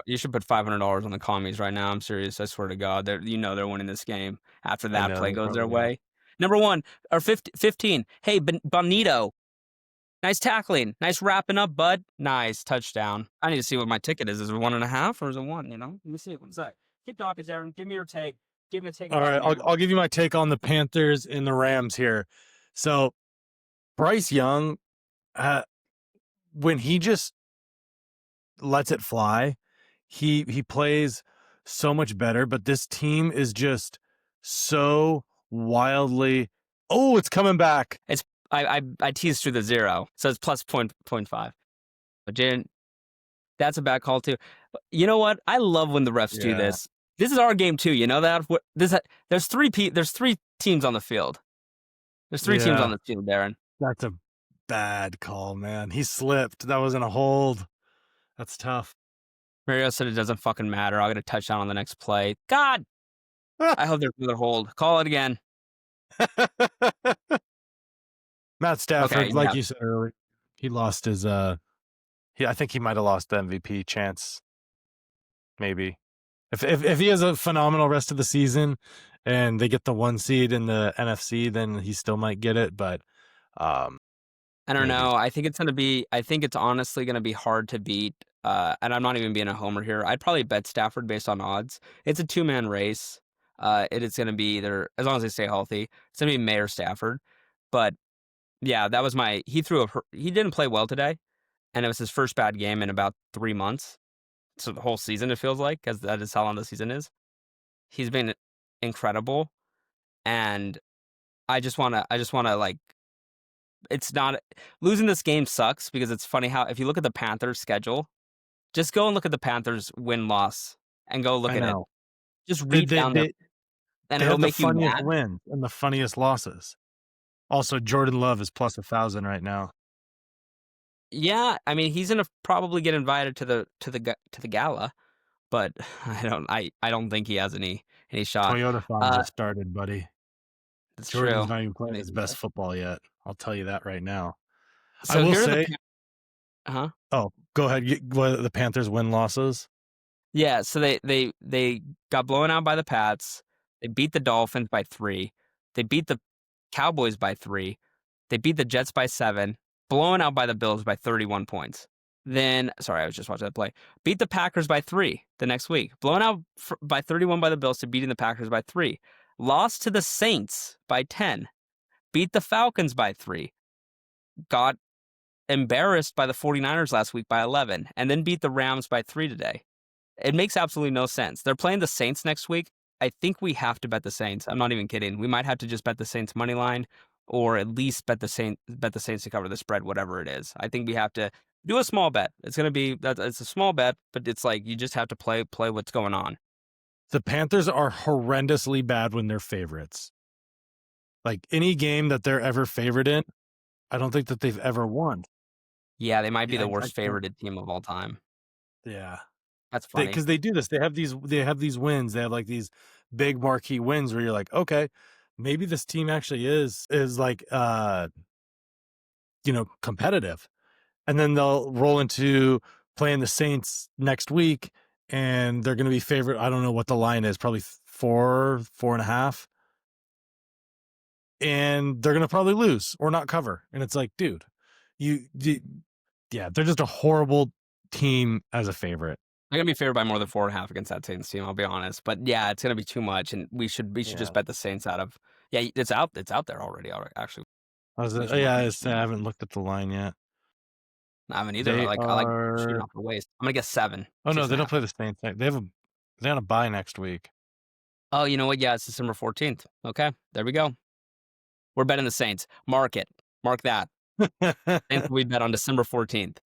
You should put $500 on the commies right now. I'm serious. I swear to God. They're winning this game after that play goes their way. Number 1, or 15. Hey, Bonito. Nice tackling. Nice wrapping up, bud. Nice touchdown. I need to see what my ticket is. Is it 1.5 or is it 1? Let me see it. One sec. Keep talking, Darren. Give me your take. Give me a take All about right, the man. I'll give you my take on the Panthers and the Rams here. So Bryce Young, when he just lets it fly, he plays so much better. But this team is just so wildly. Oh, it's coming back. It's I teased through the 0, so it's plus 0.5. But Jaden, that's a bad call too. You know what? I love when the refs do Yeah. this. This is our game too. You know that? There's three teams on the field. There's three teams Yeah. on the field, Darren. That's a bad call, man. He slipped. That wasn't a hold. That's tough. Mario said it doesn't fucking matter. I'll get a touchdown on the next play. God, I hope there's another hold. Call it again. Matt Stafford, Okay, like yeah. you said earlier, he lost his I think he might have lost the MVP chance. Maybe. If he has a phenomenal rest of the season and they get the 1 seed in the NFC, then he still might get it, but I don't maybe. know. I think it's honestly going to be hard to beat. And I'm not even being a homer here. I'd probably bet Stafford based on odds. It's a 2-man race. It is going to be either, as long as they stay healthy, it's going to be May or Stafford. But yeah, that was he didn't play well today. And it was his first bad game in about 3 months. So the whole season, it feels like, because that is how long the season is. He's been incredible. And I just want to like, it's not losing this game sucks because it's funny how if you look at the Panthers schedule, just go and look at the Panthers win-loss and go look I at it. know. Just They read down there and they it'll have the make you funniest mad. wins and the funniest losses. Also, Jordan Love is plus 1,000 right now. Yeah, I mean he's gonna probably get invited to the gala, but I don't think he has any shot. Toyota Farm just started, buddy. That's Jordan's true. not even playing his best football yet. I'll tell you that right now. I So will here are say, huh? oh, go ahead. What the Panthers win losses? Yeah, so they got blown out by the Pats. They beat the Dolphins by 3. They beat the Cowboys by 3. They beat the Jets by 7. Blown out by the Bills by 31 points. Then, sorry, I was just watching that play. Beat the Packers by 3 the next week. Blown out by 31 by the Bills to beating the Packers by 3. Lost to the Saints by 10. Beat the Falcons by 3. Got embarrassed by the 49ers last week by 11. And then beat the Rams by 3 today. It makes absolutely no sense. They're playing the Saints next week. I think we have to bet the Saints. I'm not even kidding. We might have to just bet the Saints money line, or at least bet the Saints to cover the spread, whatever it is. I think we have to do a small bet. It's a small bet, but it's like you just have to play what's going on. The Panthers are horrendously bad when they're favorites. Like any game that they're ever favored in, I don't think that they've ever won. Yeah, they might be Yeah, the worst favorited team of all time. Yeah. That's funny. Because they do this. They have these wins. They have like these big marquee wins where you're like, okay, maybe this team actually is like competitive. And then they'll roll into playing the Saints next week and they're gonna be favored. I don't know what the line is, probably 4.5. And they're gonna probably lose or not cover. And it's like, dude, yeah, they're just a horrible team as a favorite. They're gonna be favored by more than 4.5 against that Saints team. I'll be honest, but yeah, it's gonna be too much, and we should just bet the Saints out of. Yeah, it's out there already. Actually, I haven't looked at the line yet. I haven't either. They I like are. shooting off the waist. I'm gonna guess 7. Oh no, they don't 6.5. play the Saints. They're on a bye next week. Oh, you know what? Yeah, it's December 14th. Okay, there we go. We're betting the Saints. Mark it. Mark that. Saints we bet on December 14th.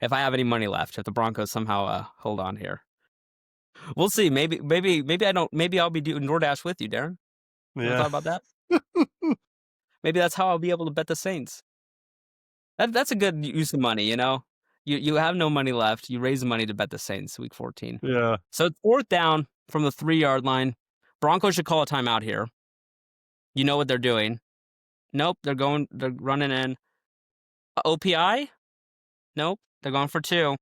If I have any money left, if the Broncos somehow hold on here, we'll see. Maybe I don't. Maybe I'll be doing DoorDash with you, Darren. You ever thought about that? Maybe that's how I'll be able to bet the Saints. That's a good use of money, you know? You have no money left. You raise the money to bet the Saints week 14. Yeah. So it's 4th down from the 3-yard line. Broncos should call a timeout here. You know what they're doing. Nope, they're running in. OPI? Nope, they're going for 2. Of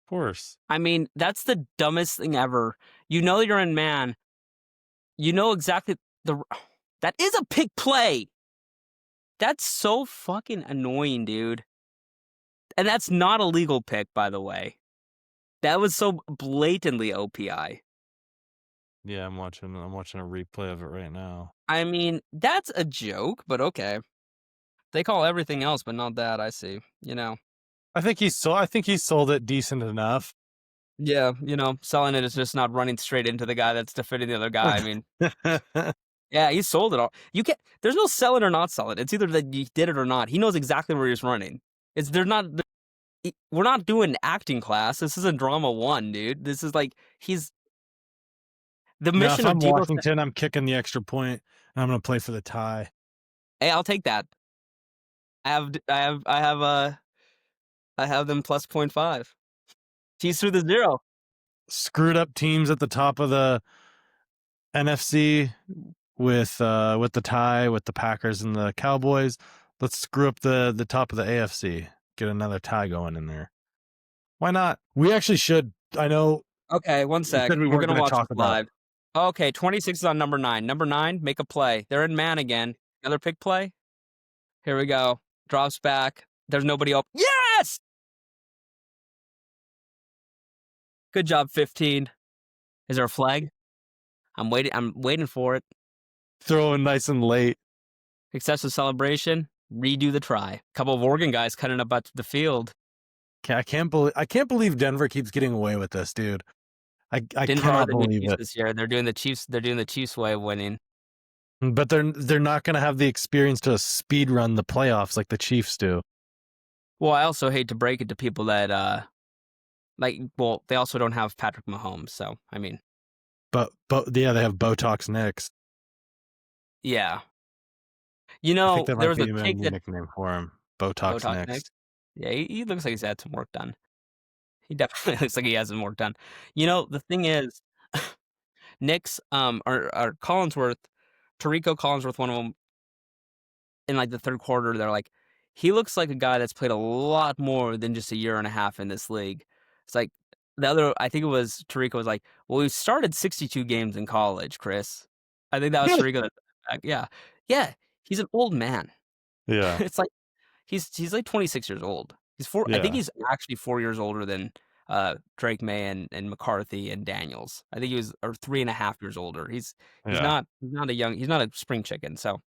course. I mean, that's the dumbest thing ever. You know you're in man. You know exactly that is a pick play. That's so fucking annoying, dude. And that's not a legal pick, by the way. That was so blatantly OPI. Yeah, I'm watching a replay of it right now. I mean, that's a joke, but okay. They call everything else, but not that, I see. I think he sold it decent enough. Yeah, selling it is just not running straight into the guy that's defending the other guy. I mean, yeah, he sold it all. You can't. There's no sell it or not sell it. It's either that you did it or not. He knows exactly where he's running. It's they're not. We're not doing acting class. This isn't drama one, dude. This is like he's the Now, if mission of I'm Debo. Washington, I'm kicking the extra point, and I'm going to play for the tie. Hey, I'll take that. I have them plus 0.5. Tease through the zero. Screwed up teams at the top of the NFC with the tie with the Packers and the Cowboys. Let's screw up the top of the AFC. Get another tie going in there. Why not? We actually should. I know Okay, one we sec. said we We're weren't gonna going to watch talk this about. live. Okay, 26 is on number 9. Number 9, make a play. They're in man again. Another pick play. Here we go. Drops back. There's nobody open. Yes! Good job, 15. Is there a flag? I'm waiting for it. Throwing nice and late. Excessive celebration. Redo the try. Couple of Oregon guys cutting up out to the field. I can't believe Denver keeps getting away with this, dude. I Denver are cannot the new believe Chiefs it. this year. They're doing the Chiefs way of winning. But they're not going to have the experience to speed run the playoffs like the Chiefs do. Well, I also hate to break it to people that they also don't have Patrick Mahomes, so I mean, But yeah, they have Botox Nicks. yeah. I think that There might was a be a take new that nickname for him. Botox Botox Nicks. next. Yeah, he looks like he's had some work done. He definitely looks like he has some work done. The thing is, Knicks, are Collinsworth, Tarico Collinsworth, one of them in like the third quarter. They're like, he looks like a guy that's played a lot more than just a year and a half in this league. It's like I think it was Tarico was like, well, we started 62 games in college, Chris. I think that was Tarico. Yeah, yeah. He's an old man. Yeah, It's like he's like 26 years old. I think yeah, he's actually 4 years older than Drake May and McCarthy and Daniels. I think he was or 3.5 years older. yeah. He's not a spring chicken. So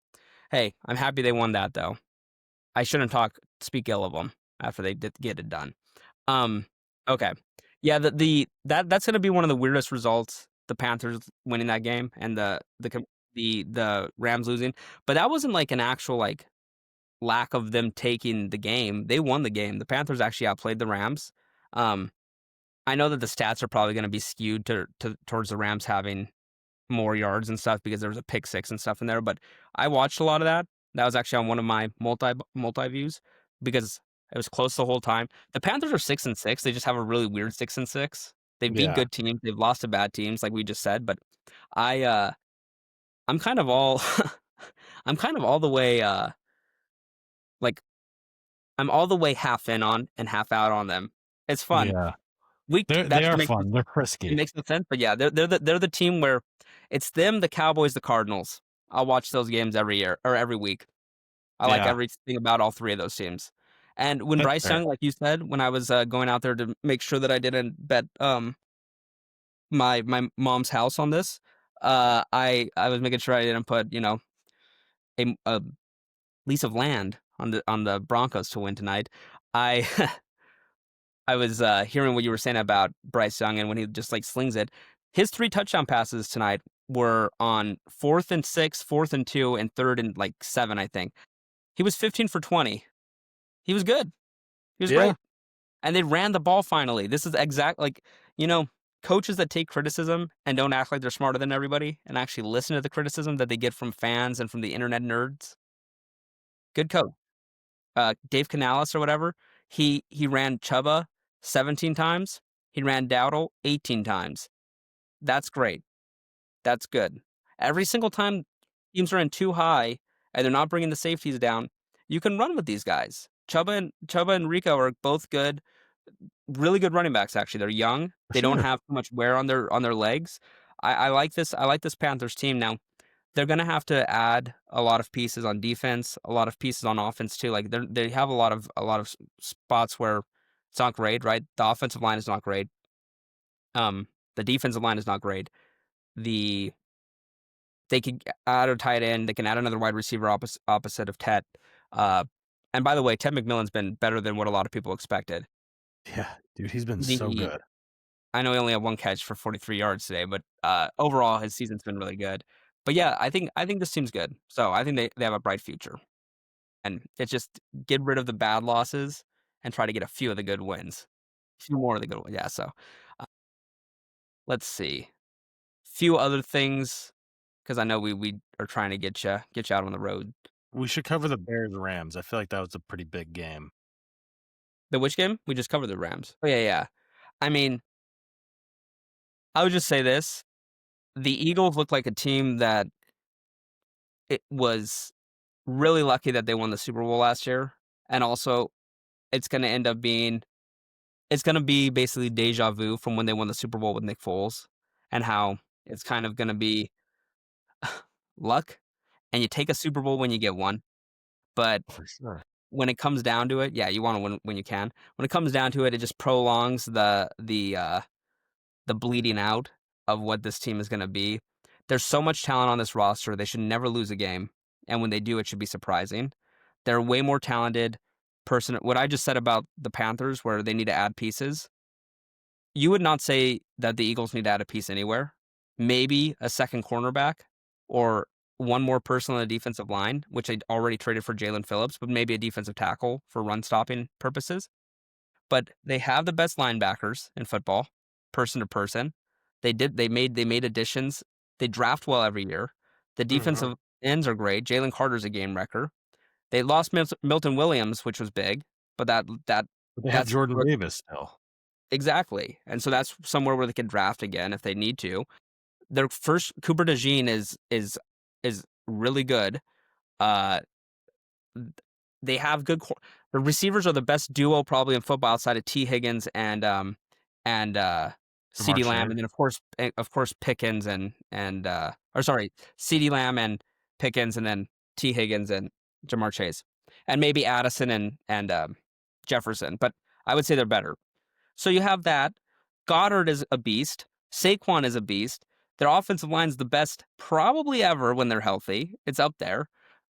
hey, I'm happy they won that though. I shouldn't speak ill of them after they did get it done. Um, okay, yeah, that's gonna be one of the weirdest results. The Panthers winning that game and the Rams losing, but that wasn't like an actual like lack of them taking the game. They won the game. The Panthers actually outplayed the Rams. Um, I know that the stats are probably going to be skewed towards the Rams having more yards and stuff because there was a pick six and stuff in there. But I watched a lot of that. That was actually on one of my multi views because it was close the whole time. The Panthers are 6-6. They just have a really weird 6-6. They beat Yeah. good teams. They've lost to bad teams, like we just said. But I I'm kind of all I'm kind of all the way like I'm all the way half in on and half out on them. It's fun. Yeah. That They just are makes fun. They're it frisky. makes no sense. But yeah, they're the team where it's them, the Cowboys, the Cardinals. I'll watch those games every year or every week. I like Yeah, everything about all three of those teams. And when that's Bryce fair. Young, like you said, when I was going out there to make sure that I didn't bet my mom's house on this, I was making sure I didn't put a lease of land on the Broncos to win tonight. I I was hearing what you were saying about Bryce Young and when he just like slings it. His 3 touchdown passes tonight were on 4th and 6, 4th and 2, and 3rd and like 7, I think. He was 15 for 20. He was good. He was Yeah. great. And they ran the ball finally. This is you know, coaches that take criticism and don't act like they're smarter than everybody and actually listen to the criticism that they get from fans and from the internet nerds. Good coach. Dave Canales or whatever, he ran Chuba 17 times. He ran Dowdle 18 times. That's great. That's good. Every single time teams are in too high and they're not bringing the safeties down, you can run with these guys. Chuba and Rico are both good, really good running backs. Actually, they're young. They don't Sure. have too much wear on their legs. I like this. I like this Panthers team now. They're gonna have to add a lot of pieces on defense, a lot of pieces on offense too. Like they have a lot of spots where it's not great, right? The offensive line is not great. The defensive line is not great. the they could add a tight end, they can add another wide receiver opposite of Tet. Uh, and by the way, Ted McMillan's been better than what a lot of people expected. Yeah, dude, he's been so The good. I know he only had one catch for 43 yards today, but overall his season's been really good. But yeah, I think this team's good. So I think they have a bright future. And it's just get rid of the bad losses and try to get a few of the good wins. A few more of the good ones. Yeah, so uh, let's see. Few other things because I know we are trying to get you out on the road. We should cover the Bears-Rams. I feel like that was a pretty big game. The which game? We just covered the Rams. Oh yeah, yeah. I mean, I would just say this. The Eagles look like a team that it was really lucky that they won the Super Bowl last year. And also it's gonna end up being it's gonna be basically deja vu from when they won the Super Bowl with Nick Foles and how it's kind of gonna be luck and you take a Super Bowl when you get one. But For sure. when it comes down to it, yeah, you wanna win when you can. When it comes down to it, it just prolongs the bleeding out of what this team is gonna be. There's so much talent on this roster, they should never lose a game, and when they do, it should be surprising. They're way more talented person what I just said about the Panthers where they need to add pieces, you would not say that the Eagles need to add a piece anywhere. Maybe a second cornerback or one more person on the defensive line, which they already traded for Jalen Phillips, but maybe a defensive tackle for run stopping purposes. But they have the best linebackers in football, person to person. They made additions. They draft well every year. The Mhm. defensive ends are great. Jalen Carter's a game wrecker. They lost Milton Williams, which was big, but But they have that's Jordan Davis still. exactly. And so that's somewhere where they can draft again if they need to. Their first Cooper DeJean is really good. Uh, they have good. The receivers are the best duo probably in football outside of T Higgins and Jamar CeeDee Lamb, Chase. and then of course Pickens or sorry, CeeDee Lamb and Pickens, and then T Higgins and Jamar Chase, and maybe Addison and Jefferson. But I would say they're better. So you have that. Goddard is a beast. Saquon is a beast. Their offensive line's the best probably ever when they're healthy. It's up there.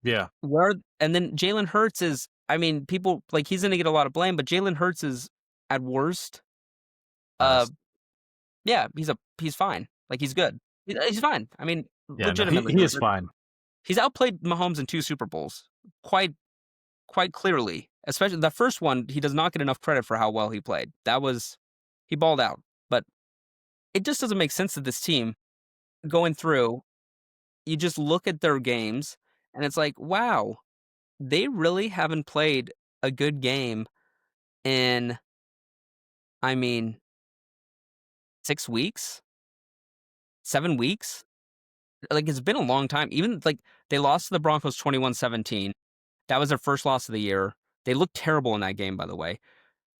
Yeah. Where and then Jalen Hurts is I mean, people like he's gonna get a lot of blame, but Jalen Hurts is at worst, uh Best. yeah, he's fine. Like he's good. He's fine. I mean, Yeah, no, legitimately, he is fine. he's outplayed Mahomes in 2 Super Bowls quite clearly. Especially the first one, he does not get enough credit for how well he played. He balled out. But it just doesn't make sense that this team going through, you just look at their games and it's like, wow, they really haven't played a good game in, I mean, 6 weeks, 7 weeks. Like it's been a long time. Even like they lost to the Broncos 21-17. That was their first loss of the year. They looked terrible in that game, by the way.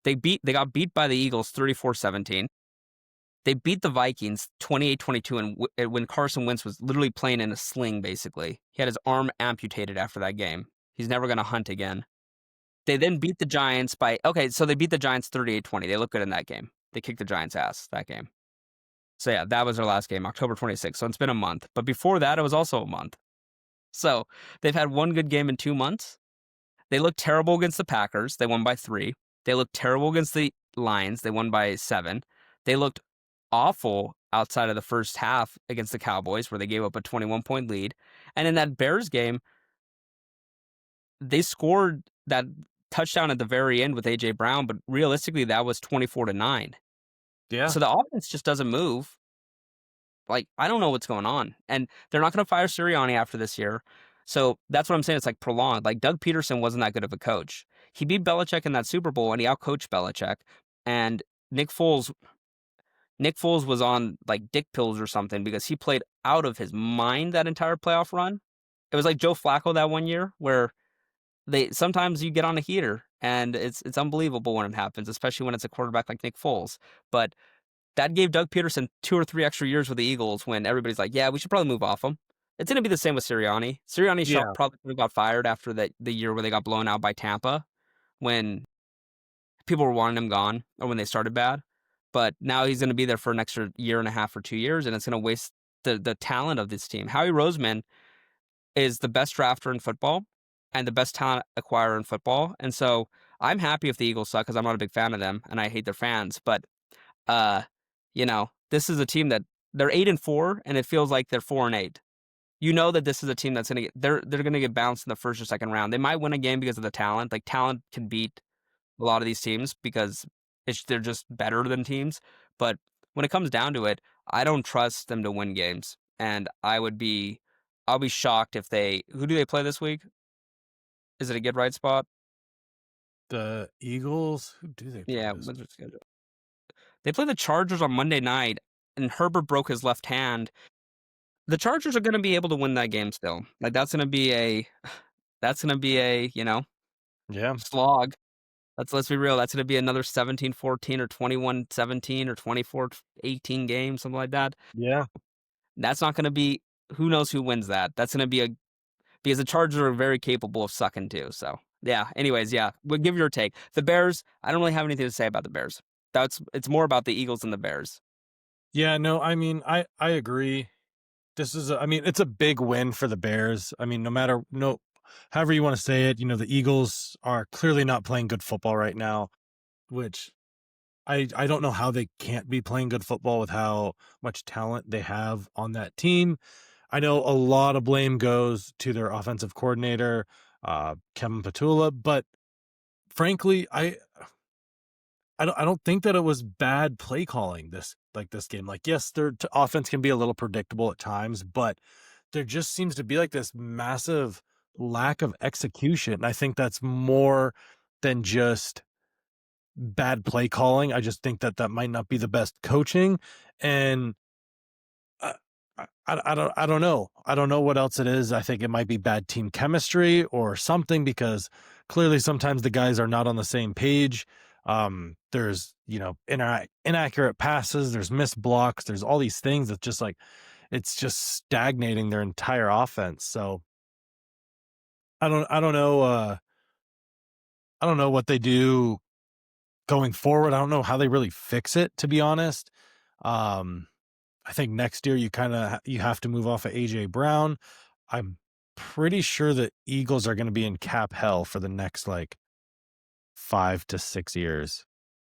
They got beat by the Eagles 34-17. They beat the Vikings 28-22, and when Carson Wentz was literally playing in a sling, basically. He had his arm amputated after that game. He's never going to hunt again. They then beat the Giants so they beat the Giants 38-20. They look good in that game. They kicked the Giants' ass that game. So yeah, that was their last game, October 26th. So it's been a month. But before that, it was also a month. So they've had one good game in 2 months. They looked terrible against the Packers. They won by 3. They looked terrible against the Lions. They won by 7. They looked awful outside of the first half against the Cowboys, where they gave up a 21-point lead. And in that Bears game, they scored that touchdown at the very end with A.J. Brown, but realistically, that was 24-9. Yeah. So the offense just doesn't move. Like, I don't know what's going on. And they're not going to fire Sirianni after this year. So that's what I'm saying. It's like prolonged. Like, Doug Peterson wasn't that good of a coach. He beat Belichick in that Super Bowl, and he outcoached Belichick. And Nick Foles was on like dick pills or something because he played out of his mind that entire playoff run. It was like Joe Flacco that one year where they sometimes you get on a heater and it's unbelievable when it happens, especially when it's a quarterback like Nick Foles. But that gave Doug Peterson 2 or 3 extra years with the Eagles when everybody's like, yeah, we should probably move off him. It's going to be the same with Sirianni. Sirianni Yeah. probably got fired after the year where they got blown out by Tampa when people were wanting him gone or when they started bad. But now he's going to be there for an extra year and a half or 2 years, and it's going to waste the talent of this team. Howie Roseman is the best drafter in football and the best talent acquirer in football, and so I'm happy if the Eagles suck because 'cause I'm not a big fan of them and I hate their fans, but, uh, this is a team that they're 8-4, and it feels like they're 4-8. You know that this is a team that's gonna get they're gonna get bounced in the first or second round. They might win a game because of the talent, like, talent can beat a lot of these teams because they're just better than teams, but when it comes down to it, I don't trust them to win games, and I'll be shocked if they who do they play this week? Is it a get right spot? The Eagles, who do they play Yeah, this what's week? their schedule? They play the Chargers on Monday night, and Herbert broke his left hand. The Chargers are gonna be able to win that game still. Like, that's gonna be a, Yeah, slog. Let's be real, that's gonna be another 17-14 or 21-17 or 24-18 game, something like that. yeah. That's not gonna be who knows who wins that. That's gonna be a because the Chargers are very capable of sucking too, so, yeah, anyways, yeah, well, give your take. The Bears, I don't really have anything to say about the Bears. It's more about the Eagles and the Bears. Yeah, no, I mean, I agree. This is I mean, it's a big win for the Bears. I mean, no matter no however you wanna say it, the Eagles are clearly not playing good football right now, which I don't know how they can't be playing good football with how much talent they have on that team. I know a lot of blame goes to their offensive coordinator, Kevin Patula, but frankly, I don't think that it was bad play calling this game. Like, yes, their offense can be a little predictable at times, but there just seems to be like this massive lack of execution. And I think that's more than just bad play calling. I just think that that might not be the best coaching, and I, I don't know. I don't know what else it is. I think it might be bad team chemistry or something because clearly sometimes the guys are not on the same page. There's inaccurate passes. There's missed blocks. There's all these things that just like it's just stagnating their entire offense. So I don't know. I don't know what they do going forward. I don't know how they really fix it, to be honest. Um, I think next year you have to move off of AJ Brown. I'm pretty sure the Eagles are going to be in cap hell for the next like 5 to 6 years.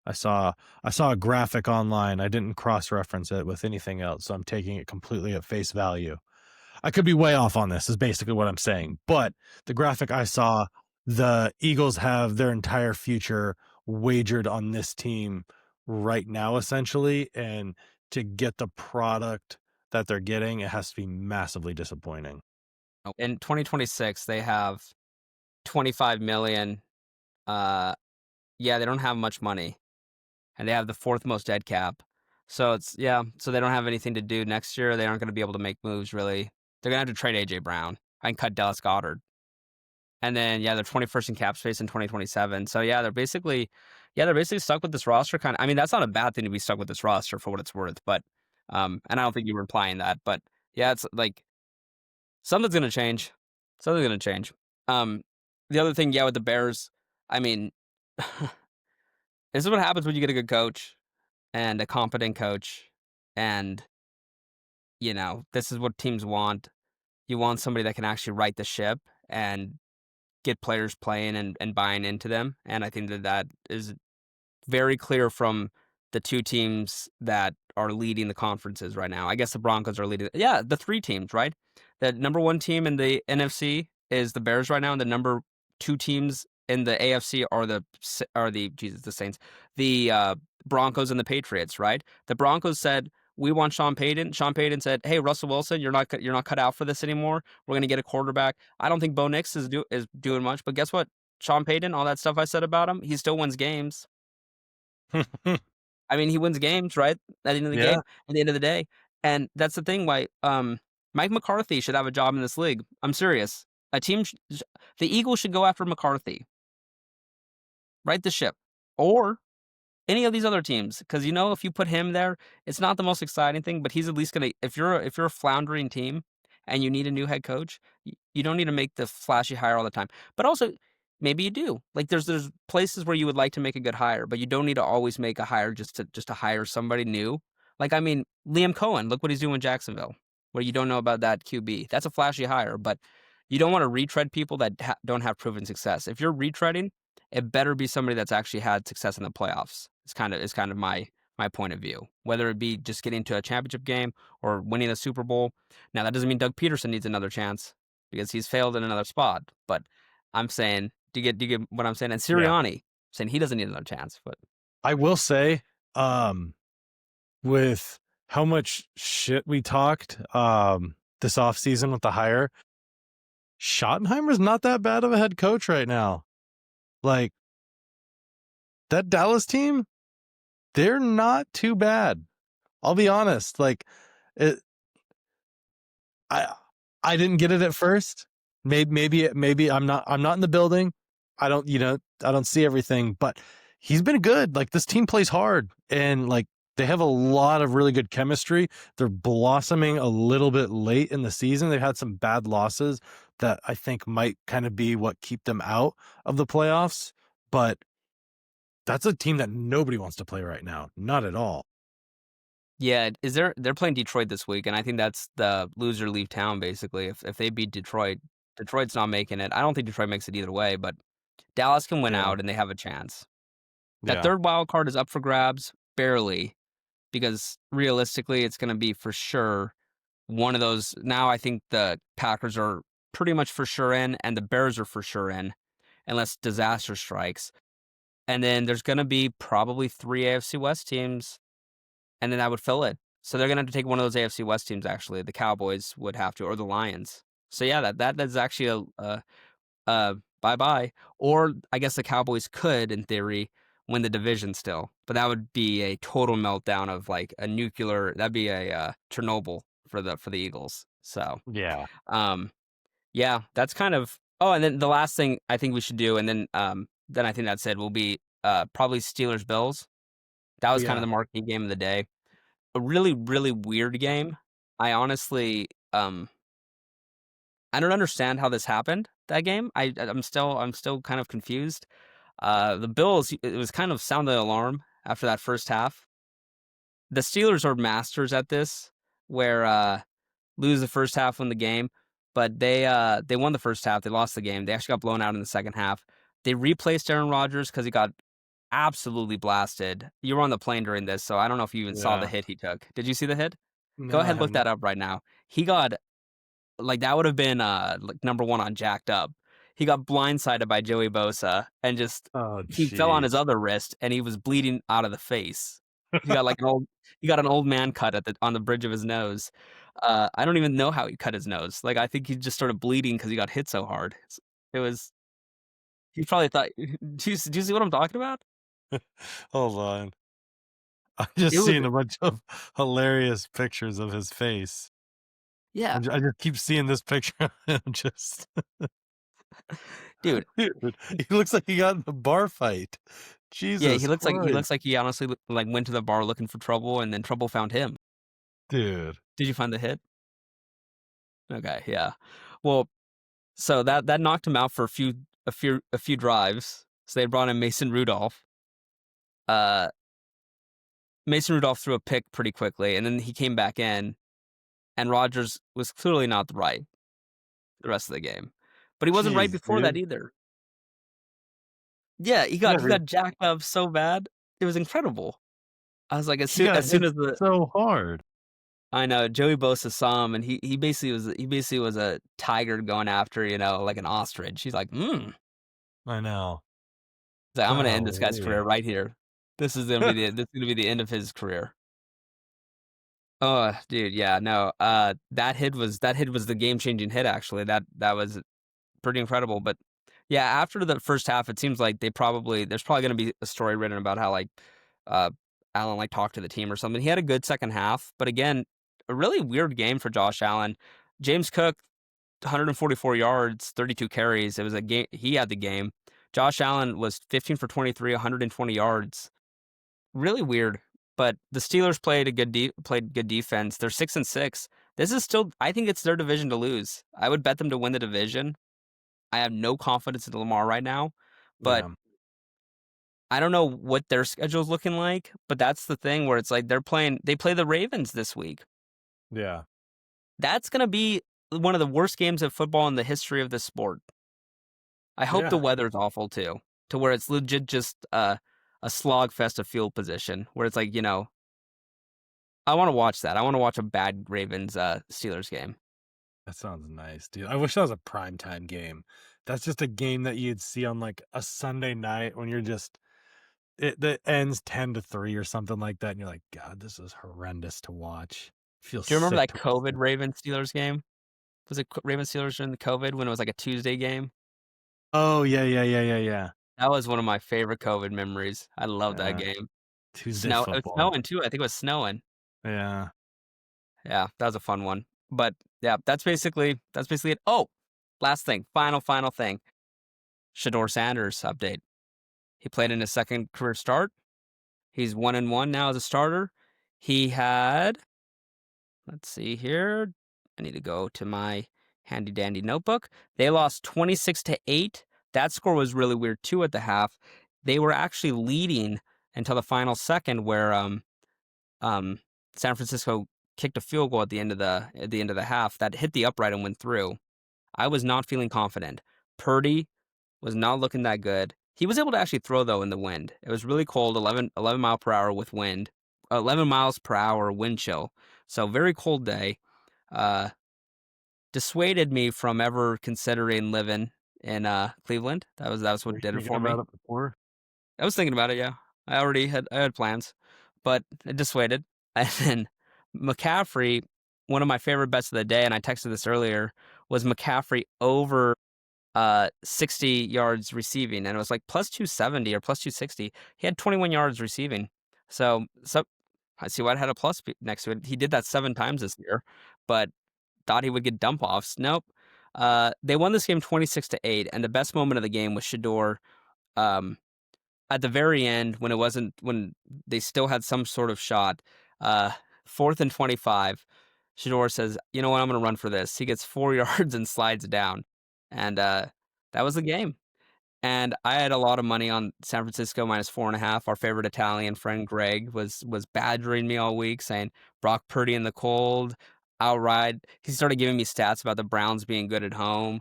I saw I saw a graphic online. I didn't cross reference it with anything else, so I'm taking it completely at face value. I could be way off on this, is basically what I'm saying. But the graphic I saw, the Eagles have their entire future wagered on this team right now, essentially. And to get the product that they're getting, it has to be massively disappointing. In 2026, they have 25 million. Uh, yeah, they don't have much money, and they have the fourth most dead cap. So so they don't have anything to do next year. They aren't going to be able to make moves really. They're going to have to trade AJ Brown and cut Dallas Goddard. And then they're 21st in cap space in 2027. So they're basically stuck with this roster kind of. I mean, that's not a bad thing to be stuck with this roster for what it's worth, but and I don't think you were implying that, but yeah, it's like something's gonna change. Something's gonna change. Um, the other thing, with the Bears, I mean, this is what happens when you get a good coach and a competent coach, and this is what teams want. You want somebody that can actually right the ship and get players playing and buying into them, and I think that is very clear from the two teams that are leading the conferences right now. I guess the Broncos are leading. Yeah, the three teams, right? The number one team in the NFC is the Bears right now, and the number two teams in the AFC are the Saints, the Broncos and the Patriots, right? The Broncos said we want Sean Payton. Sean Payton said, "Hey, Russell Wilson, you're not cut out for this anymore. We're going to get a quarterback." I don't think Bo Nix is doing much, but guess what? Sean Payton, all that stuff I said about him, he still wins games. I mean, he wins games, right? At the end of the game, Yeah. at the end of the day. And that's the thing why Mike McCarthy should have a job in this league. I'm serious. A team the Eagles should go after McCarthy. Right the ship. Or any of these other teams cuz if you put him there, it's not the most exciting thing, but he's at least going to if you're a floundering team and you need a new head coach, you don't need to make the flashy hire all the time. But also maybe you do. Like there's places where you would like to make a good hire, but you don't need to always make a hire just to hire somebody new. Like I mean, Liam Cohen, look what he's doing in Jacksonville. where you don't know about that QB. That's a flashy hire, but you don't want to retread people that don't have proven success. If you're retreading, it better be somebody that's actually had success in the playoffs. It's kind of my point of view. Whether it be just getting to a championship game or winning a Super Bowl. Now that doesn't mean Doug Peterson needs another chance because he's failed in another spot. But I'm saying, do you get what I'm saying? And Yeah. Sirianni saying he doesn't need another chance. But I will say, with how much shit we talked this offseason with the hire, Schottenheimer's not that bad of a head coach right now. Like, that Dallas team, they're not too bad. I'll be honest. Like, it, I didn't get it at first. Maybe I'm not in the building. I don't see everything, but he's been good. Like, this team plays hard, and like, they have a lot of really good chemistry. They're blossoming a little bit late in the season. They've had some bad losses that I think might kind of be what keep them out of the playoffs, but that's a team that nobody wants to play right now. Not at all. yeah, they're playing Detroit this week, and I think that's the loser leave town basically. If they beat Detroit, Detroit's not making it. I don't think Detroit makes it either way, but Dallas can win Yeah. out and they have a chance. That Yeah. third wild card is up for grabs, barely, because realistically, it's going to be for sure one of those. Now, I think the Packers are pretty much for sure in, and the Bears are for sure in, unless disaster strikes. And then there's going to be probably 3 AFC West teams, and then that would fill it. So they're going to have to take one of those AFC West teams. Actually, the Cowboys would have to, or the Lions. So yeah, that's actually bye-bye. Or I guess the Cowboys could, in theory, win the division still, but that would be a total meltdown of like a nuclear. That'd be a Chernobyl for the Eagles. So, Yeah. um, yeah, that's kind of. Oh, and then the last thing I think we should do, and then I think that's it. Will be probably Steelers Bills. That was kind of Yeah. the marquee game of the day. A really really weird game. I honestly I don't understand how this happened. That game. I'm still kind of confused. The Bills, it was kind of sound the alarm after that first half. The Steelers are masters at this, where lose the first half, win the game, but they won the first half. They lost the game. They actually got blown out in the second half. They replaced Aaron Rodgers because he got absolutely blasted. You were on the plane during this, so I don't know if you even saw the Yeah. hit he took. Did you see the hit? Go No, I ahead, look haven't. that up right now. He got like, that would have been, like, number 1 on Jacked Up. He got blindsided by Joey Bosa, and just Oh, he fell on his jeez. other wrist, and he was bleeding out of the face. He got, like, he got an old man cut on the bridge of his nose. I don't even know how he cut his nose. Like, I think he just started bleeding because he got hit so hard. It was he probably thought do you see what I'm talking about? Hold on. I'm just It was seeing a bunch of hilarious pictures of his face. yeah, I just keep seeing this picture of him just dude. dude, he looks like he got in a bar fight. Yeah, Jesus he looks like Christ, he honestly, like, went to the bar looking for trouble, and then trouble found him. dude. Did you find the hit? Okay, yeah. Well, so that knocked him out for a few drives. So they brought in Mason Rudolph. Uh, Mason Rudolph threw a pick pretty quickly, and then he came back in, and Rodgers was clearly not right the rest of the game. But he wasn't right Jeez, before that dude. either. Yeah, he got Yeah, he got jacked up so bad. It was incredible. I was like, as he soon got as soon hit as the so hard. I know Joey Bosa saw him, and he basically was a tiger going after, like an ostrich. He's like, I know. He's like, I'm gonna end this guy's career Golly. right here. This is gonna be the end of his career. Oh, dude, yeah, no. That hit was the game-changing hit, actually. That was pretty incredible. But yeah, after the first half, it seems like there's probably gonna be a story written about how, like, uh Allen, like, talked to the team or something. He had a good second half, but again, a really weird game for Josh Allen. James Cook, 144 yards, 32 carries. It was a game. He had the game. Josh Allen was 15 for 23, 120 yards. Really weird. But the Steelers played good defense. They're 6-6. This is still, I think it's their division to lose. I would bet them to win the division. I have no confidence in Lamar right now, but Yeah, I don't know what their schedule's looking like. But that's the thing where it's like they play the Ravens this week. yeah. That's gonna be one of the worst games of football in the history of the sport. I hope the Yeah, weather's awful too, to where it's legit just a slog fest of field position, where it's like, I wanna watch that. I wanna watch a bad Ravens, Steelers game. that sounds nice, dude. I wish that was a primetime game. That's just a game that you'd see on like a Sunday night when you're just it that ends 10-3 or something like that, and you're like, God, this is horrendous to watch. Feel Do you remember sick that to COVID watch. Ravens Steelers game? Was it Ravens Steelers during the COVID when it was like a Tuesday game? Oh, yeah, yeah, yeah, yeah, yeah. That was one of my favorite COVID memories. I love that Yeah, game. Tuesday It was football. snowing too. I think it was snowing. Yeah. Yeah, that was a fun one. But yeah, that's basically it. Oh, last thing, final thing. Shedeur Sanders update. He played in his second career start. He's 1-1 now as a starter. He had, let's see here. I need to go to my handy dandy notebook. They lost 26-8. That score was really weird too at the half. They were actually leading until the final second where um San Francisco kicked a field goal at the end of the half that hit the upright and went through. I was not feeling confident. Purdy was not looking that good. He was able to actually throw, though, in the wind. It was really cold, 11 mile per hour with wind, 11 miles per hour wind chill. So very cold day. Uh, dissuaded me from ever considering living in Cleveland. That was Were what you did it thinking for me. about it before? I was thinking about it, yeah. I had plans, but it dissuaded. And then McCaffrey, one of my favorite bets of the day, and I texted this earlier, was McCaffrey over 60 yards receiving, and it was like plus 270 or plus 260. He had 21 yards receiving. So I see why it had a plus next to it. He did that 7 times this year, but thought he would get dump offs. Nope. They won this game 26-8, and the best moment of the game was Shedeur. Um, at the very end, when they still had some sort of shot, uh, 4th and 25, Shedeur says, "You know what? I'm going to run for this." He gets 4 yards and slides down, and that was the game. And I had a lot of money on San Francisco -4.5. Our favorite Italian friend Greg was badgering me all week, saying Brock Purdy in the cold, outright. He started giving me stats about the Browns being good at home.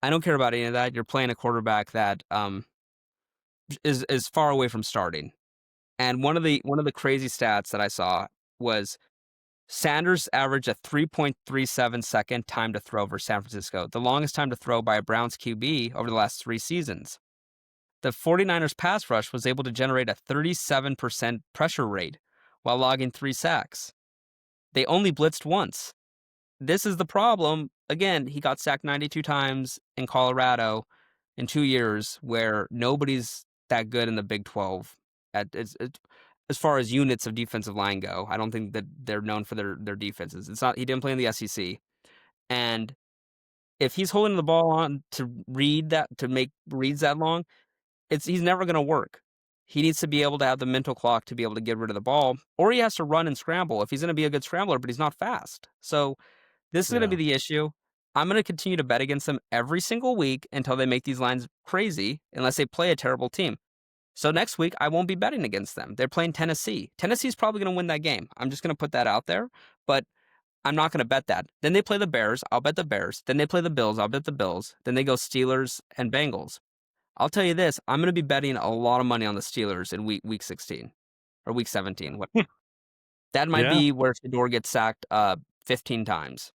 I don't care about any of that. You're playing a quarterback that is far away from starting. And one of the crazy stats that I saw was Sanders averaged a 3.37 second time to throw for San Francisco, the longest time to throw by a Browns QB over the last 3 seasons. The 49ers pass rush was able to generate a 37% pressure rate while logging 3 sacks. They only blitzed once. This is the problem. Again, he got sacked 92 times in Colorado in 2 years, where nobody's that good in the Big 12 as far as units of defensive line go. I don't think that they're known for their defenses. It's not He didn't play in the SEC. And if he's holding the ball on to make reads that long, he's never gonna work. He needs to be able to have the mental clock to be able to get rid of the ball, or he has to run and scramble if he's gonna be a good scrambler, but he's not fast. So this is gonna be Yeah. the issue. I'm gonna continue to bet against them every single week until they make these lines crazy, unless they play a terrible team. So next week, I won't be betting against them. They're playing Tennessee. Tennessee's probably gonna win that game. I'm just gonna put that out there, but I'm not gonna bet that. Then they play the Bears, I'll bet the Bears. Then they play the Bills, I'll bet the Bills. Then they go Steelers and Bengals. I'll tell you this, I'm gonna be betting a lot of money on the Steelers in week 16 or week 17. That might Yeah, be where Shedeur gets sacked 15 times.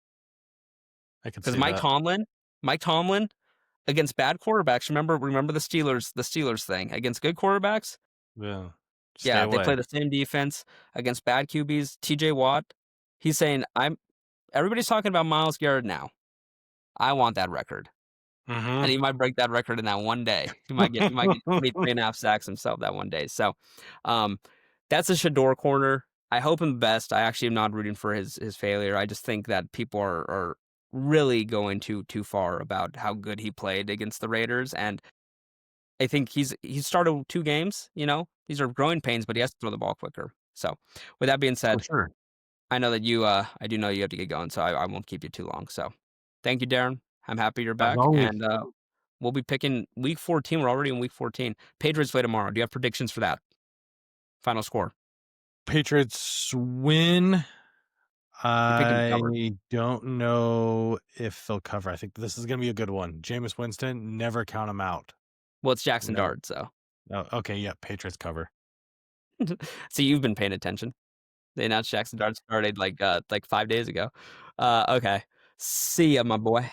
I can Because see that. Mike Tomlin against bad quarterbacks. Remember the Steelers thing against good quarterbacks. Yeah. Stay Yeah, they away. play the same defense against bad QBs. T.J. Watt, he's saying, Everybody's talking about Myles Garrett now. I want that record, and Mhm. he might break that record in that one day. He might get 23.5 sacks himself that one day. So, um, that's a Shedeur corner. I hope him the best. I actually am not rooting for his failure. I just think that people are really going too far about how good he played against the Raiders, and I think he's started 2 games. These are growing pains, but he has to throw the ball quicker. So, with that being For said, sure. I know that I do know you have to get going, so I won't keep you too long. So, thank you, Darren. I'm happy you're As back, always, and we'll be picking week 14. We're already in week 14. Patriots play tomorrow. Do you have predictions for that? Final score. Patriots win. You're picking to cover. I don't know if they'll cover. I think this is gonna be a good one. Jameis Winston, never count him out. Well, it's Jackson Never. Dart, so. Oh, okay, yeah, Patriots cover. So you've been paying attention. They announced Jackson Dart started like 5 days ago. Okay. See ya, my boy.